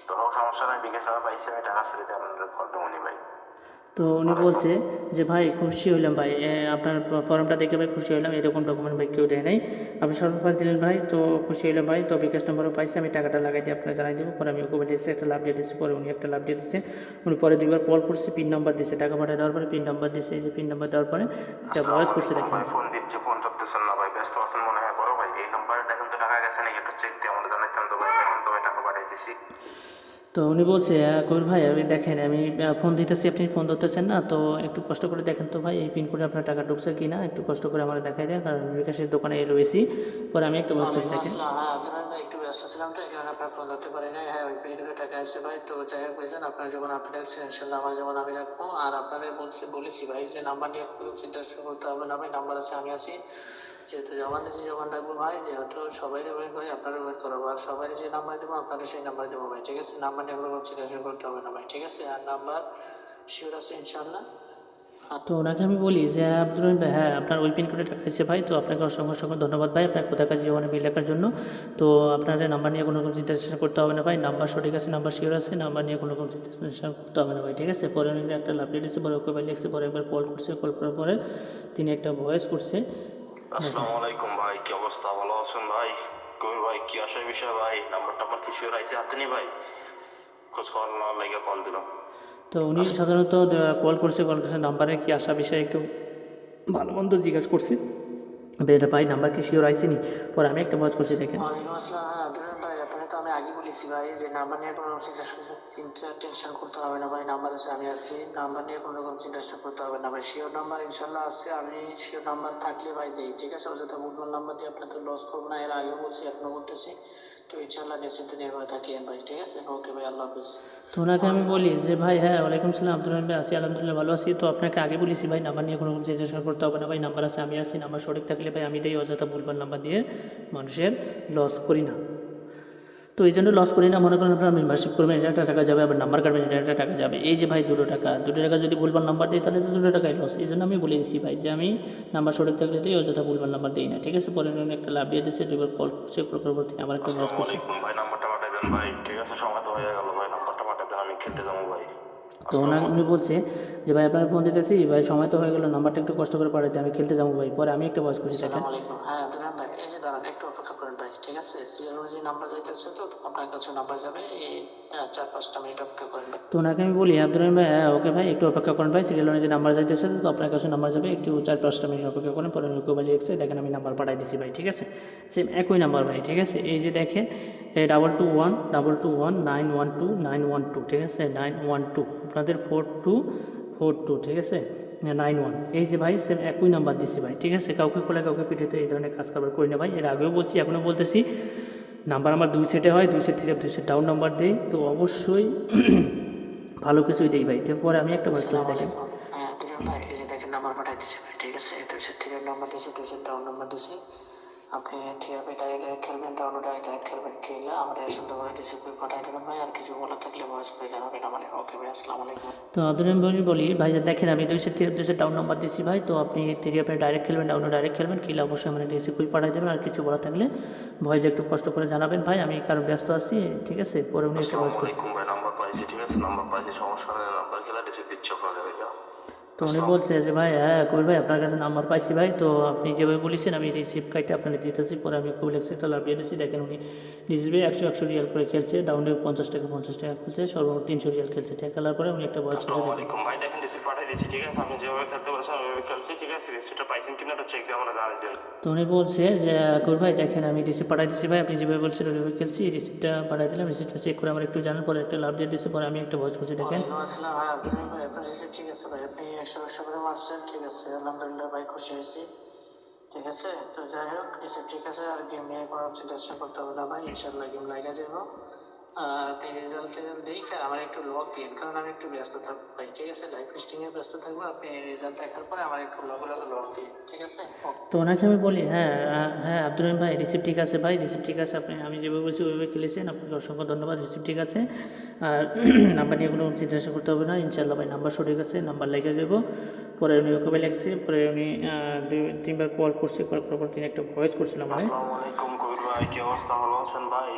তো সমস্যা নাই, বিকাশ নাম্বার পাইছি, আমি টাকা ছেড়ে দিয়ে আপনাদের ফল দেবো ভাই। তো উনি বলছে যে ভাই খুশি হইলাম ভাই, আপনার ফর্মটা দেখে ভাই খুশি হইলাম, এরকম ডকুমেন্ট ভাই কেউ দেয় নাই, আপনি সর্বপ্রথম দিলেন ভাই, তো খুশি হইলাম ভাই। তো বিকাশ নম্বরও পাইছি, আমি টাকাটা লাগাই দিয়ে আপনারা জানাই দেবো। পরে আমি ওকে দিয়েছি, একটা লাভ দিয়ে দিচ্ছি, পরে উনি একটা লাভ দিয়ে দিচ্ছে। উনি পরে 2বার কল করছে, পিন নাম্বার দিচ্ছে, টাকা পাঠিয়ে দেওয়ার পরে পিন নাম্বার দিচ্ছে, এই যে পিন নাম্বার দেওয়ার পরে একটা ভয়েস করছে, দেখেন। ফোন দিচ্ছে, ফোন ধরতেছেন না ভাই, ব্যস্ত আছেন মনে হয়। বড় ভাই এই নাম্বারে দেখেন তো টাকা গেছে নাকি, একটু চেক দিয়ে আমাদের জানাইতাম তো ভাই, কেমন তো ভাই টাকা পাঠিয়েছি। তো উনি বলছে কবির ভাই আমি দেখেন আমি ফোন দিতেছি আপনি ফোন ধরতেছেন না, তো একটু কষ্ট করে দেখেন তো ভাই এই পিন কোডে আপনার টাকা ঢুকছে কি না, একটু কষ্ট করে আমার দেখাই দেন, কারণ আমি বিকাশের দোকানে রয়েছি। পরে আমি একটা বয়স করছি ওয়ালাইকুম দেখেন। আসসালাম। হ্যাঁ আব্দুল ভাই একটু ব্যস্ত ছিলাম তো এই কারণে আপনার ফোন ধরতে পারি নাই। হ্যাঁ ওই পেরিগুলো টাকা আসছে ভাই, তো যাই হোক ভাইজান আপনার যেমন আপনি রাখছেন ইনশাল্লাহ আমার যেমন আমি রাখবো। আর আপনাদের বলেছি ভাই যে নাম্বার নিয়ে কোনো চিন্তা করতে হবে না ভাই, নাম্বার আছে আমি আছি। যেহেতু জমা দিয়েছি জমা রাখবো ভাই, যেহেতু সবাই ওয়েট করি আপনারও ওয়েট করবো, আর সবাই যে নাম্বার দেবো আপনারও সেই নাম্বার দেবো ভাই, ঠিক আছে? নাম্বার নিয়ে কোনো চিন্তা করতে হবে না ভাই, ঠিক আছে? আর নাম্বার শিওর আছে ইনশাল্লাহ। তো ওনাকে আমি বলি যে আব্দুর রহিম ভাই হ্যাঁ আপনার ওই পিন কোডে টাকা এসেছে ভাই, তো আপনাকে অসংখ্য অসংখ্য ধন্যবাদ ভাই আপনার কোথায় কাছে জমানো বিল রাখার জন্য। তো আপনার নাম্বার নিয়ে কোনো রকম চিন্তা করতে হবে না ভাই, নাম্বার সঠিক আছে, নাম্বার শিওর আছে, নাম্বার নিয়ে কোনো রকম চিন্তা করতে হবে না ভাই, ঠিক আছে? পরে উনি একটা লাভ দিয়েছে, পরে ওকে ভাই লিখছে, পরে একবার কল করছে, কল করার পরে তিনি একটা ভয়েস করছে। আসসালামু আলাইকুম ভাই, কি অবস্থা, ভালো আছেন ভাই? কবির ভাই কি আসার বিষয় ভাই? নাম্বারটা আমার কি শিওর আইছে হাতে নি ভাই? খোঁজ খবর নেওয়ার লাগে কল দিলাম। তো উনি সাধারণত কল করছে নাম্বারে কি আসা বিষয়ে একটু ভালো মন্দ জিজ্ঞাসা করছি, এটা ভাই নাম্বার কি শিওর আইসিনি। পরে আমি একটা ভয়েস করছি দেখেন। ওয়ালাইকুম আসসালাম। হ্যাঁ আব্দুল ভাই আপনাকে তো আমি আগে বলেছি ভাই যে নাম্বার নিয়ে কোনো চিন্তা টেনশন করতে হবে না ভাই, নাম্বার আছে আমি আছি, নাম্বার নিয়ে কোনো রকম চিন্তা করতে হবে না ভাই। শিওর নাম্বার ইনশাল্লাহ আছে, আমি শিওর নাম্বার থাকলে ভাই দিই, ঠিক আছে? অযথা ভুলভাল নাম্বার দিয়ে আপনার তো লস করবো না, এর আগেও বলছি এখনো বলতেছি। তো ইনশাল্লাহ নিশ্চিন্ত নির্ভয় থাকেন ভাই, ঠিক আছে? ওকে ভাই, আল্লাহ হাফিজ। তো ওনাকে আমি বলি যে ভাই হ্যাঁ ওয়ালাইকুম সালাম আব্দুর রহিম ভাই আছি আলহামদুলিল্লাহ ভালো আছি, তো আপনাকে আগে বলেছি ভাই নাম্বার নিয়ে কোনো রকম চিন্তা করতে হবে না ভাই, নাম্বার আছে আমি আছি, নাম্বার সঠিক থাকলে ভাই আমি দেই, অযথা ভুলবার নাম্বার দিয়ে মানুষের লস করি না। তো এই জন্য লস করি না, মনে করেন আপনার মেম্বারশিপ করবেন এটা একটা টাকা যাবে, আবার নাম্বার কাটবেন এটা একটা টাকা যাবে, এই যে ভাই দুটো টাকা যদি ভুলবার নাম্বার দিই তাহলে তো দুটো টাকাই লস। এই জন্য আমি বলে দিচ্ছি ভাই যে আমি নাম্বার সঠিক থাকলে দিই, অযথা ভুলবার নাম্বার দিই না, ঠিক আছে? পরে উনি একটা লাভ দিয়ে দিচ্ছে, দুবার কল করছে, কল করার পর তিনি আমার একটা লস আসসালামু করছে। আলাইকুম ভাই, নাম্বারটা পাঠাই দেন ভাই, ঠিক আছে? সময় তো হয়ে গেল ভাই, নাম্বারটা পাঠাই দেন, আমি খেলতে যাবো ভাই। তো উনি বলছে যে ভাই আপনার ফোন দিতেছি ভাই, সময় তো হয়ে গেল, নাম্বারটা একটু কষ্ট করে পাঠাতে, আমি খেলতে যাবো ভাই। পরে আমি একটা ভয়েস করছি দেখেন। আসসালামু আলাইকুম। হ্যাঁ আব্দুল ভাই এই যে দাঁড়ান একটু অপেক্ষা করেন ভাই, ঠিক আছে? সিরিয়াল অনুযায়ী নাম্বার যাইতেছে, তো আপনার কাছে নাম্বার যাবে, এই 4-5টা মিনিট অপেক্ষা করেন ভাই। তো ওনাকে আমি বলি আব্দুর রহিম ভাই হ্যাঁ ওকে ভাই একটু অপেক্ষা করেন ভাই, সিরিয়াল অনুযায়ী নাম্বার যাইতেছে, তো আপনার কাছে নাম্বার যাবে, একটু 4-5টা মিনিট অপেক্ষা করেন। পরে উনি ওকে ভাই লিখছে দেখেন আমি নাম্বার পাঠাই দিচ্ছি ভাই, ঠিক আছে? সেম একই নাম্বার ভাই, ঠিক আছে? এই যে দেখেন 22122912 ঠিক আছে? 912 আপনাদের 4242, ঠিক আছে? 91, এই যে ভাই সেম একই নাম্বার দিচ্ছি ভাই, ঠিক আছে? কাউকে খোলা কাউকে পিঠিতে এই ধরনের কাজ কারবার করি না ভাই, এর আগেও বলছি এখনও বলতেছি, নাম্বার আমার 2 সেটে হয়, 2 সেট থেকে 2 সেট ডাউন নাম্বার দিই, তো অবশ্যই ভালো কিছুই দিই ভাই। পরে আমি একটা ভয়েস করছি দেখেন। হ্যাঁ আব্দুল ভাই এই যে দেখেন নাম্বার পাঠাই দিচ্ছে ভাই, ঠিক আছে? 2 সেট থেকে নাম্বার দিচ্ছে, 2 সেট ডাউন নাম্বার দিচ্ছে। আপনি ঠিক আছে ডাইরেক্ট খেলবেন, ডাউন ডাইরেক্ট খেলবেন, খেলে আমাদের সুন্দরভাবে রিসিভ করে পাঠাই দেবেন ভাই। আর কিছু বলা থাকলে ভয়েস করে জানাবেন আমার। ওকে ভাই, আসসালামু আলাইকুম। তো আব্দুর রহিম ভাই বলি ভাই যে দেখেন আমি 2 সেট থেকে 2 সেট ডাউন নাম্বার দিচ্ছি ভাই, তো আপনি ডাইরেক্ট খেলবেন, ডাউনও ডাইরেক্ট খেলবেন, খেলে অবশ্যই আমার রিসিভ করে পাঠাই দেবেন। আর কিছু বলা থাকলে ভয়েস একটু কষ্ট করে জানাবেন ভাই, আমি কারণ ব্যস্ত আছি, ঠিক আছে? পরে উনি একটা ভয়েস আসসালামু করছি। আলাইকুম ভাই, নাম্বার পাইছি, ঠিক আছে? নাম্বার পাইছি, সমস্যা নেই, নাম্বার খেলা রিসিভ দিচ্ছি আপনাকে ভাইয়া। তো উনি বলছে যে ভাই হ্যাঁ কবির ভাই আপনার কাছে নাম্বার পাইছি ভাই, তো আপনি যেভাবে বলেছেন আমি রিসিভ কার্ডটা আপনাকে দিতেছি। পরে আমি কবির একটা লাভ দিয়ে দিচ্ছি দেখেন, উনি রিসিভে 100 রিয়াল করে খেলছে, ডাউনে 50 টাকা খেলছে, সর্বমোট 300 রিয়াল খেলছে, ঠিক খেলার পরে উনি একটা ভয়েস করছে আসসালামু দেখেন। আলাইকুম ভাই, দেখেন রিসিভ পাঠিয়ে দিচ্ছি, ঠিক আছে? আপনি যেভাবে খেলতে বলেছেন ওইভাবে খেলছি, ঠিক আছে? রিসিভটা পাইছেন কিনা এটা চেক দিয়ে আমরা জানাই দেন। তো উনি বলছে যে কবির ভাই দেখেন আমি রিসিভ পাঠিয়ে দিচ্ছি ভাই, আপনি যেভাবে বলছেন ওইভাবে খেলছি, রিসিভটা পাঠিয়ে দিলাম, রিসিভটা চেক করে আমার একটু জানার পরে একটা লাভ দিয়ে দিচ্ছে। পরে আমি একটা ভয়েস করছি দেখেন। ওয়ালাইকুম আসসালাম। হ্যাঁ আব্দুল ভাই আপনার রিসিভ ঠিক আছে ভাই, আপনি 100 করে মারছেন, ঠিক আছে? আলহামদুলিল্লাহ ভাই, খুশি হয়েছি, ঠিক আছে? তো যাই হোক রিসিভ ঠিক আছে, আর গেম নিয়ে কোনো চিন্তা করতে হবে না ভাই, ইনশাল্লাহ গেম লাগা যাবো। আর আপনি রেজাল্ট দেখে আমার একটু লগ দিন, কারণ আমি একটু ব্যস্ত থাকবো ভাই, ঠিক আছে? লাইভ স্ট্রিমে ব্যস্ত থাকবো, আপনি রেজাল্ট দেখার পরে আমার একটু লগ দিন, ঠিক আছে? তো ওনাকে আমি বলি হ্যাঁ হ্যাঁ আব্দুর রহিম ভাই রিসিভ ঠিক আছে ভাই, রিসিভ ঠিক আছে, আপনি আমি যেভাবে বলছি ওইভাবে খেলেছেন, আপনাকে অসংখ্য ধন্যবাদ, রিসিভ ঠিক আছে। আর নাম্বার নিয়ে কোনো চিন্তা করতে হবে না, ইনশাল্লাহ ভাই নাম্বার সঠিক আছে, নাম্বার লেগে যাবো। পরে উনি ওকে ভাই লাগছে, পরে উনি 2-3বার কল করছে, কল করার পর তিনি একটা ভয়েস করছিলাম ভাই। আসসালামু আলাইকুম কবির ভাই, কি অবস্থা, ভালো আছেন ভাই?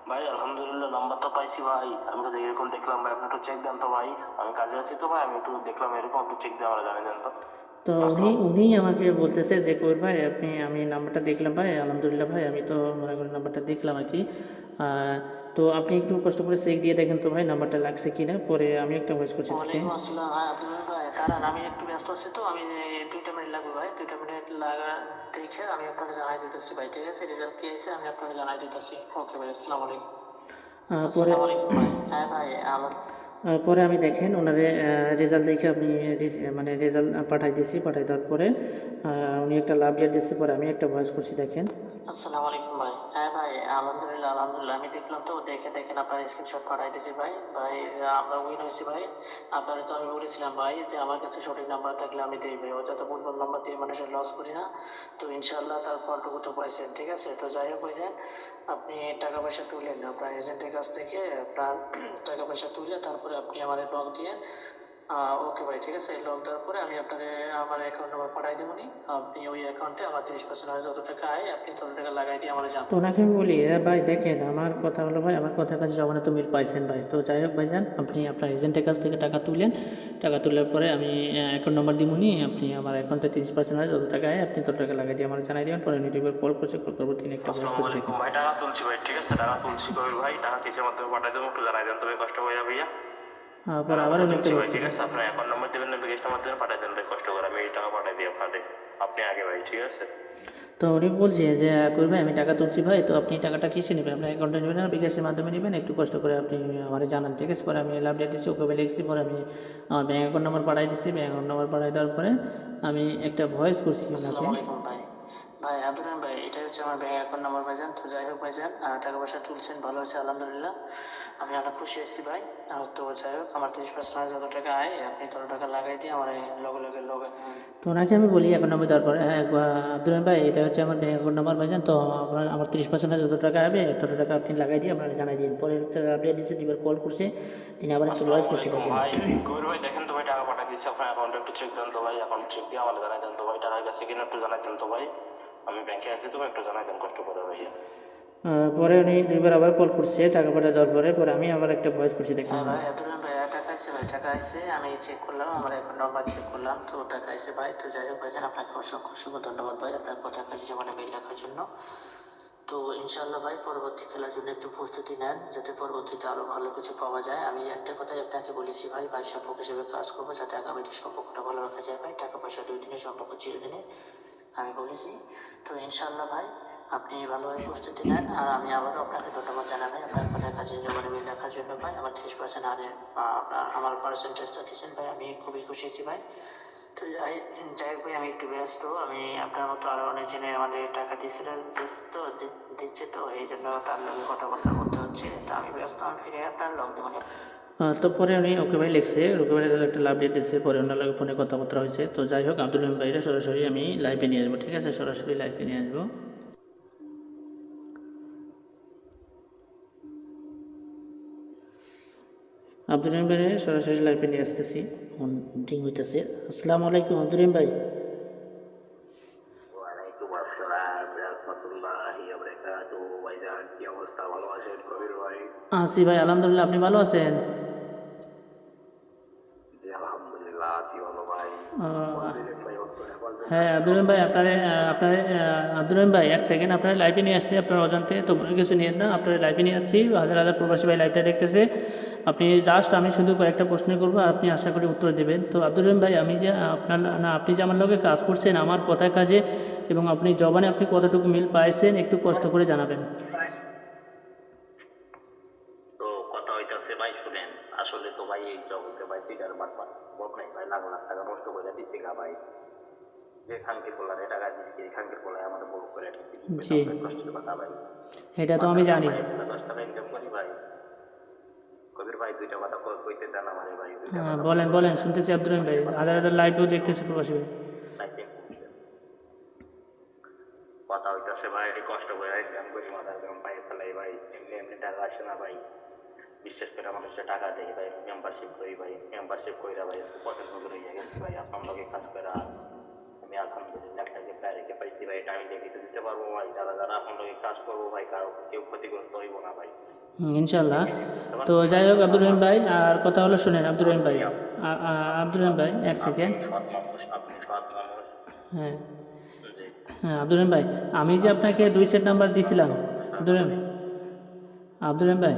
ভাই আলহামদুলিল্লাহ, নাম্বারটা পাইছি ভাই, আমি তো এরকম দেখলাম ভাই, আপনি একটু চেক দেন তো ভাই, আমি কাজে আছি তো ভাই, আমি একটু দেখলাম এরকম, একটু চেক দিয়ে আমরা জানিয়ে দেন তো। তো উনি আমাকে বলতেছে যে কবির ভাই আমি নাম্বারটা দেখলাম ভাই, আলহামদুলিল্লাহ ভাই আমি তো মনে করি নাম্বারটা দেখলাম আর কি, তো আপনি একটু কষ্ট করে চেক দিয়ে দেখেন তো ভাই নাম্বারটা লাগছে কি না। পরে আমি একটা ভয়েস করছি দেখেন। ওয়ালাইকুম আসসালাম। হ্যাঁ আব্দুল ভাই দাঁড়ান, আমি একটু ব্যস্ত আছি, তো আমি 2টা মিনিট লাগবে ভাই, 2টা মিনিট লাগা দেখে আমি আপনাকে জানাই দিতেছি ভাই, ঠিক আছে? রেজাল্ট কি আছে আমি আপনাকে জানাই দিতেছি। ওকে ভাই, আসসালামু আলাইকুম। পরে আসসালামু আলাইকুম ভাই। হ্যাঁ ভাই, আমার পরে আমি দেখেন ওনারে রেজাল্ট দেখে আপনি মানে রেজাল্ট পাঠাই দিছি, পাঠাই দেওয়ার পরে উনি একটা লাভ ডেট দিচ্ছে, পরে আমি একটা ভয়েস করছি দেখেন। আসসালামু আলাইকুম ভাই। হ্যাঁ ভাই, আলহামদুলিল্লাহ আলহামদুলিল্লাহ, আমি দেখলাম তো, দেখেন আপনার স্ক্রিনশট পাঠাই দিয়েছি ভাই। ভাই আমরা উইন হয়েছি ভাই। আপনারা তো আমি বলেছিলাম ভাই যে আমার কাছে সঠিক নাম্বার থাকলে আমি দিই ভাই, অযথা ভুলভাল নাম্বার দিয়ে মানুষের লস করি না। তো ইনশাল্লাহ তার ফলটুকু তো পাইছেন, ঠিক আছে। তো যাই হোক ভাইজান, আপনি টাকা পয়সা তুলেন আপনার এজেন্টের কাছ থেকে, আপনার টাকা পয়সা তুলে তারপরে আপনি আমার লক দিয়ে ওকে ভাই, ঠিক আছে। লক দেওয়ার পরে আমি আপনার আমার অ্যাকাউন্ট নাম্বার পাঠাই দেবনি, আপনি ওই অ্যাকাউন্টে আমার 30% হয় যত টাকা আয় আপনি তত টাকা লাগাই দিয়ে আমার তো ওনাকে আমি বলি ভাই দেখেন আমার কথা হলো ভাই, আমার কথার কাছে জমানে তো মিল পাইছেন ভাই। তো যাই হোক ভাইজান, আপনি আপনার এজেন্টের কাছ থেকে টাকা তুলেন, টাকা তোলার পরে আমি অ্যাকাউন্ট নাম্বার দিবনি, আপনি আমার অ্যাকাউন্টে 30% হয় যত টাকা আয় আপনি তত টাকা লাগাই দিয়ে আমার জানাই দেবেন। পরে ইউটিউবে কল করছে, কল করবো তিনি একটা ভয়েস আসসালামু করে আলাইকুম দেখেন। ভাই, টাকা তুলছি ভাই, ঠিক আছে, টাকা তুলছি কবির ভাই, টাকা কিসের মাধ্যমে পাঠাই দেবো একটু জানাই দেন, তবে কষ্ট হয়ে যাবে ভাইয়া। পরে আবার উনি একটা তুলছি ভয়েস ভাই, ঠিক করছে। আছে, আপনার অ্যাকাউন্ট নাম্বার দেবেন না বিকাশের মাধ্যমে পাঠাই দেন ভাই, কষ্ট করে আমি এই টাকা পাঠাই দিই আপনাদের, আপনি আগে ভাই, ঠিক আছে। তো উনি বলছে যে কই ভাই আমি টাকা তুলছি ভাই, তো আপনি টাকাটা কিসে নেবেন, আপনার অ্যাকাউন্টে নেবেন না বিকাশের মাধ্যমে নেবেন, একটু কষ্ট করে আপনি আমার জানান, ঠিক আছে। পরে আমি লাভ ডেট দিচ্ছি, ওকে লিখছি, পরে আমি আমার ব্যাঙ্ক অ্যাকাউন্ট নাম্বার পাঠাই দিচ্ছি, ব্যাঙ্ক অ্যাকাউন্ট নাম্বার পাঠাই দেওয়ার পরে আমি একটা ভয়েস করছি ওনাকে। আসসালামু আলাইকুম ভাই। ভাই আব্দুর রহিম ভাই, এটা হচ্ছে আমার ব্যাংক অ্যাকাউন্ট নাম্বার ভাইজান। তো যাই হোক ভাইজান, টাকা পয়সা তুলছেন, ভালো হয়েছে আলহামদুলিল্লাহ, আমি অনেক খুশি হয়েছি ভাই। তো যাই হোক, আমার 30% যত টাকা আয় আপনি তত টাকা লাগাই দিয়ে আমার এই লগে তো ওনাকে আমি বলি অ্যাকাউন্ট নাম্বার দেওয়ার পরে, হ্যাঁ আব্দুল রহিম ভাই এটা হচ্ছে আমার ব্যাঙ্ক অ্যাকাউন্ট নাম্বার ভাইজান, তো আমার 30% যত টাকা হবে তত টাকা আপনি লাগাই দিয়ে আপনারা জানাই দিন। পরে আপডেট দিচ্ছে, দুবার কল করছে, তিনি আবার একটু ভয়েস করছে দেখেন। ভাই কবির ভাই দেখেন তো ভাই, টাকা পাঠাই দিচ্ছি আপনার অ্যাকাউন্টে, একটু চেক দেন তো ভাই, অ্যাকাউন্ট চেক দিয়ে আমাদের জানাই দেন তো ভাই, টাকা গেছে কিনা একটু জানাই দেন তো ভাই, আমি ব্যাংকে আছি তো ভাই, একটু জানাই দেন কষ্ট করে ভাইয়া। পরে উনি দুইবার আবার কল করছে টাকা পাঠিয়ে দেওয়ার পরে, পরে আমি আবার একটা ভয়েস করছি দেখেন। হ্যাঁ ভাই আব্দুর রহিম ভাই, টাকা আসছে ভাই, টাকা আসছে, আমি চেক করলাম আমার অ্যাকাউন্ট নাম্বার চেক করলাম, তো টাকা আসছে ভাই। তো যাই হোক ভাইজান, আপনাকে অসংখ্য অসংখ্য ধন্যবাদ ভাই আপনার কথা কাছে জীবনে মিল রাখার জন্য। তো ইনশাল্লাহ ভাই, পরবর্তী খেলার জন্য একটু প্রস্তুতি নেন, যাতে পরবর্তীতে আরও ভালো কিছু পাওয়া যায়। আমি একটা কথাই আপনাকে বলেছি ভাই, ভাই সম্পর্ক হিসেবে কাজ করবো যাতে আগামীতে সম্পর্কটা ভালো রাখা যায় ভাই, টাকা পয়সা 2 দিনের সম্পর্ক চিরদিনে, আমি বলেছি। তো ইনশাল্লাহ ভাই, আপনি ভালোভাবে প্রস্তুতি নেন, আর আমি আবারও আপনাকে ধন্যবাদ জানাই ভাই আপনার কথা কাজে জীবনে মিল রাখার জন্য ভাই। আমার 30% আপনার আমার পার্সেন্টেজটা দিচ্ছেন ভাই, আমি খুবই খুশি হয়েছি ভাই। তো যাই হোক ভাই, আমি একটু ব্যস্ত, আমি আপনার মতো আরও অনেকজনে আমাদের টাকা দিচ্ছে তো এই জন্য তার লগে কথাবার্তা বলতে হচ্ছে, তো আমি ব্যস্ত, আমি ফিরে আপনার লক দেবো। তো পরে উনি ওকে ভাই লিখছে, ওকে ভাই একটা লাভ ডেট দিচ্ছে, পরে ওনার লগে ফোনে কথাবার্তা হয়েছে। তো যাই হোক, আব্দুল রহিম ভাইরা সরাসরি আমি লাইভে নিয়ে আসবো, ঠিক আছে, সরাসরি লাইভে নিয়ে আসবো। আব্দুল রহিম ভাই সরাসরি লাইভে নিয়ে আসতেছি, ঠিক হইতেছে। আসসালামু আলাইকুম আব্দুল রহিম ভাই। ওয়ালাইকুম আসসালাম রাহমাতুল্লাহি ওয়া বারাকাতুহু, ভাইজান কি অবস্থা, ভালো আছেন কবির ভাই? আছি ভাই আলহামদুলিল্লাহ, আপনি ভালো আছেন? জি আলহামদুলিল্লাহ আছি ভালো ভাই। হ্যাঁ আব্দুল রহিম ভাই, আব্দুল রহিম ভাই এক সেকেন্ড, আপনার লাইভে নিয়ে আসছি আপনার অজান্তে, তো মনে কিছু নিয়েন না, আপনার লাইভে নিয়ে আসছি, হাজার হাজার প্রবাসী ভাই লাইভটা দেখতেছে। আপনি জাস্ট, আমি শুধু কয়েকটা প্রশ্ন করবো, আপনি আশা করি উত্তর দেবেন। তো আব্দুল রহিম ভাই, আমি যে আপনি যে আমার লগে কাজ করছেন, আমার কথায় কাজে এবং আপনি জবানে আপনি কতটুকু মিল পাইছেন একটু কষ্ট করে জানাবেন। তো কথা হইতাছে ভাই, শুনেন, আসলে তো ভাই এই জগতে ভাই চিটার বাটপার বক নাই ভাই, লাখ লাখ টাকা নষ্ট করে দিচ্ছে গা ভাই, যে খানকে পোলারে টাকা দিচ্ছে, এই খানকে পোলায় আমাদের বড় করে জি, কষ্টের কথা ভাই, এটা তো আমি জানি। 10 টাকা ইনকাম করি ভাই। কবির ভাই দুইটা কথা কইতে চান আমারে ভাই, হ্যাঁ বলেন বলেন, শুনতেছি আব্দুল রহিম ভাই, হাজার হাজার লাইভেও দেখতেছি প্রবাসী ভাই। কথা হইতাছে ভাই, কষ্ট করে ইনকাম করি, মাথার দাম পায়ে ফেলাই ভাই, এমনি এমনি টাকা আসে না ভাই, বিশেষ করে মানুষের টাকা দেয় ভাই, মেম্বারশিপ করি ভাই, মেম্বারশিপ কইরা ভাই পছন্দ করে গেছি ভাই, আপনার লগে কাজ করা আমি আলহামদুলিল্লাহ টাকা প্যারেকে পাইছি ভাই, এটা আমি দেখে দিতে পারবো ভাই, যারা যারা আপনার লগে কাজ করবো ভাই, কারো কেউ ক্ষতিগ্রস্ত হইব না ভাই, ইনশাল্লাহ। তো যাই হোক আব্দুল রহিম ভাই, আর কথা হলো শুনেন আব্দুল রহিম ভাই, আব্দুল রহিম ভাই এক সেকেন্ড। সৎ মানুষ, আপনি সৎ মানুষ। হ্যাঁ জি। হ্যাঁ আব্দুল রহিম ভাই, আমি যে আপনাকে 2 সেট নাম্বার দিয়েছিলাম, আব্দুল রহিম ভাই,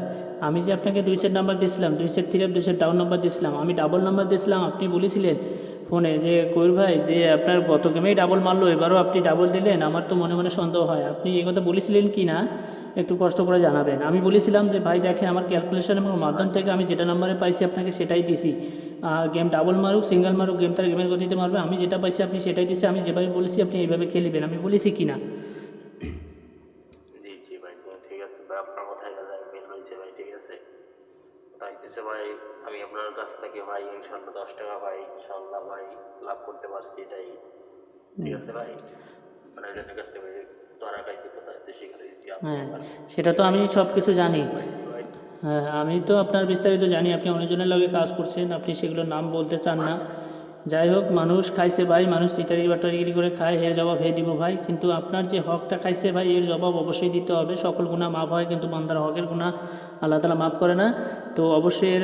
আমি যে আপনাকে 2 সেট নাম্বার দিয়েছিলাম, 2 সেট 3 2 সেট ডাউন নাম্বার দিয়েছিলাম, আমি ডাবল নাম্বার দিয়েছিলাম, আপনি বলেছিলেন ফোনে যে কবির ভাই যে আপনার গত গেমেই ডাবল মারলো, এবারও আপনি ডাবল দিলেন, আমার তো মনে মনে সন্দেহ হয়, আপনি এই কথা বলেছিলেন কি না একটু কষ্ট করে জানাবেন। আমি বলেছিলাম যে ভাই দেখেন আমার ক্যালকুলেশন এবং মাধ্যম থেকে আমি যেটা নাম্বারে পাইছি আপনাকে সেটাই দিছি। গেম ডাবল মারুক সিঙ্গেল মারুক গেম তার গেমের গতিতে মারবে, আমি যেটা পাইছি আপনি সেটাই দিছি, আমি যেভাবে বলেছি আপনি এইভাবে খেলবেন, আমি বলেছি কি না? জি জি ভাই, তো ঠিক আছে ভাই, আপনার কথায় কাজে মিল রয়েছে ভাই, ঠিক আছে। তাইতেছে ভাই আমি আপনার কাছ থেকে ভাই ইনশাল্লাহ 10 টাকা ভাই ইনশাল্লাহ ভাই লাভ করতে পারছি, এটাই ঠিক আছে ভাই। মানে এজনের কাছ থেকে ধরা খাইছি তো তাইতে শিখে দিচ্ছি হ্যাঁ, সেটা তো আমি সব কিছু জানি। ভাই। হ্যাঁ, আমি তো আপনার বিস্তারিত জানি, আপনি অনেকজনের লগে কাজ করছেন, আপনি সেগুলোর নাম বলতে চান না। যাই হোক, মানুষ খাইছে ভাই, মানুষ চিটারি বাটারিগিরি করে খায়, এর জবাব হে দিব ভাই। কিন্তু আপনার যে হকটা খাইছে ভাই, এর জবাব অবশ্যই দিতে হবে। সকল গুনাহ মাফ হয়, কিন্তু বান্দার হকের গুনাহ আল্লাহ তাআলা মাফ করে না। তো অবশ্যই এর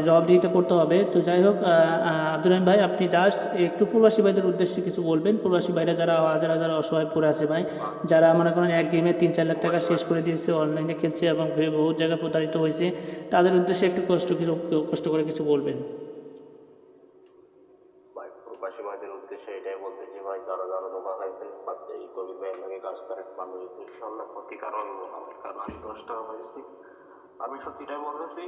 জবাবদিহিতা করতে হবে। তো যাই হোক, আব্দুর রহিম ভাই, আপনি জাস্ট একটু প্রবাসী ভাইদের উদ্দেশ্যে কিছু বলবেন। প্রবাসী ভাইরা যারা হাজার হাজার অসহায় পড়ে আছে ভাই, যারা মনে করেন এক গেমে 3-4 লাখ টাকা শেষ করে দিয়েছে, অনলাইনে খেলছে এবং বহু জায়গায় প্রতারিত হয়েছে, তাদের উদ্দেশ্যে একটু কষ্ট করে কিছু বলবেন। ভাই প্রবাসী ভাইদের উদ্দেশ্যে এটাই বলতেছি ভাই, যারা যারা ধোকা খাইছেন এই কবির ভাইয়ের লাগে কাজ করে মানুষ ইনশাল্লাহ ক্ষতিকার হবে না ভাই, কারণ আমি 10 টাকা পাইছি। আমি সত্যিটাই বলতেছি,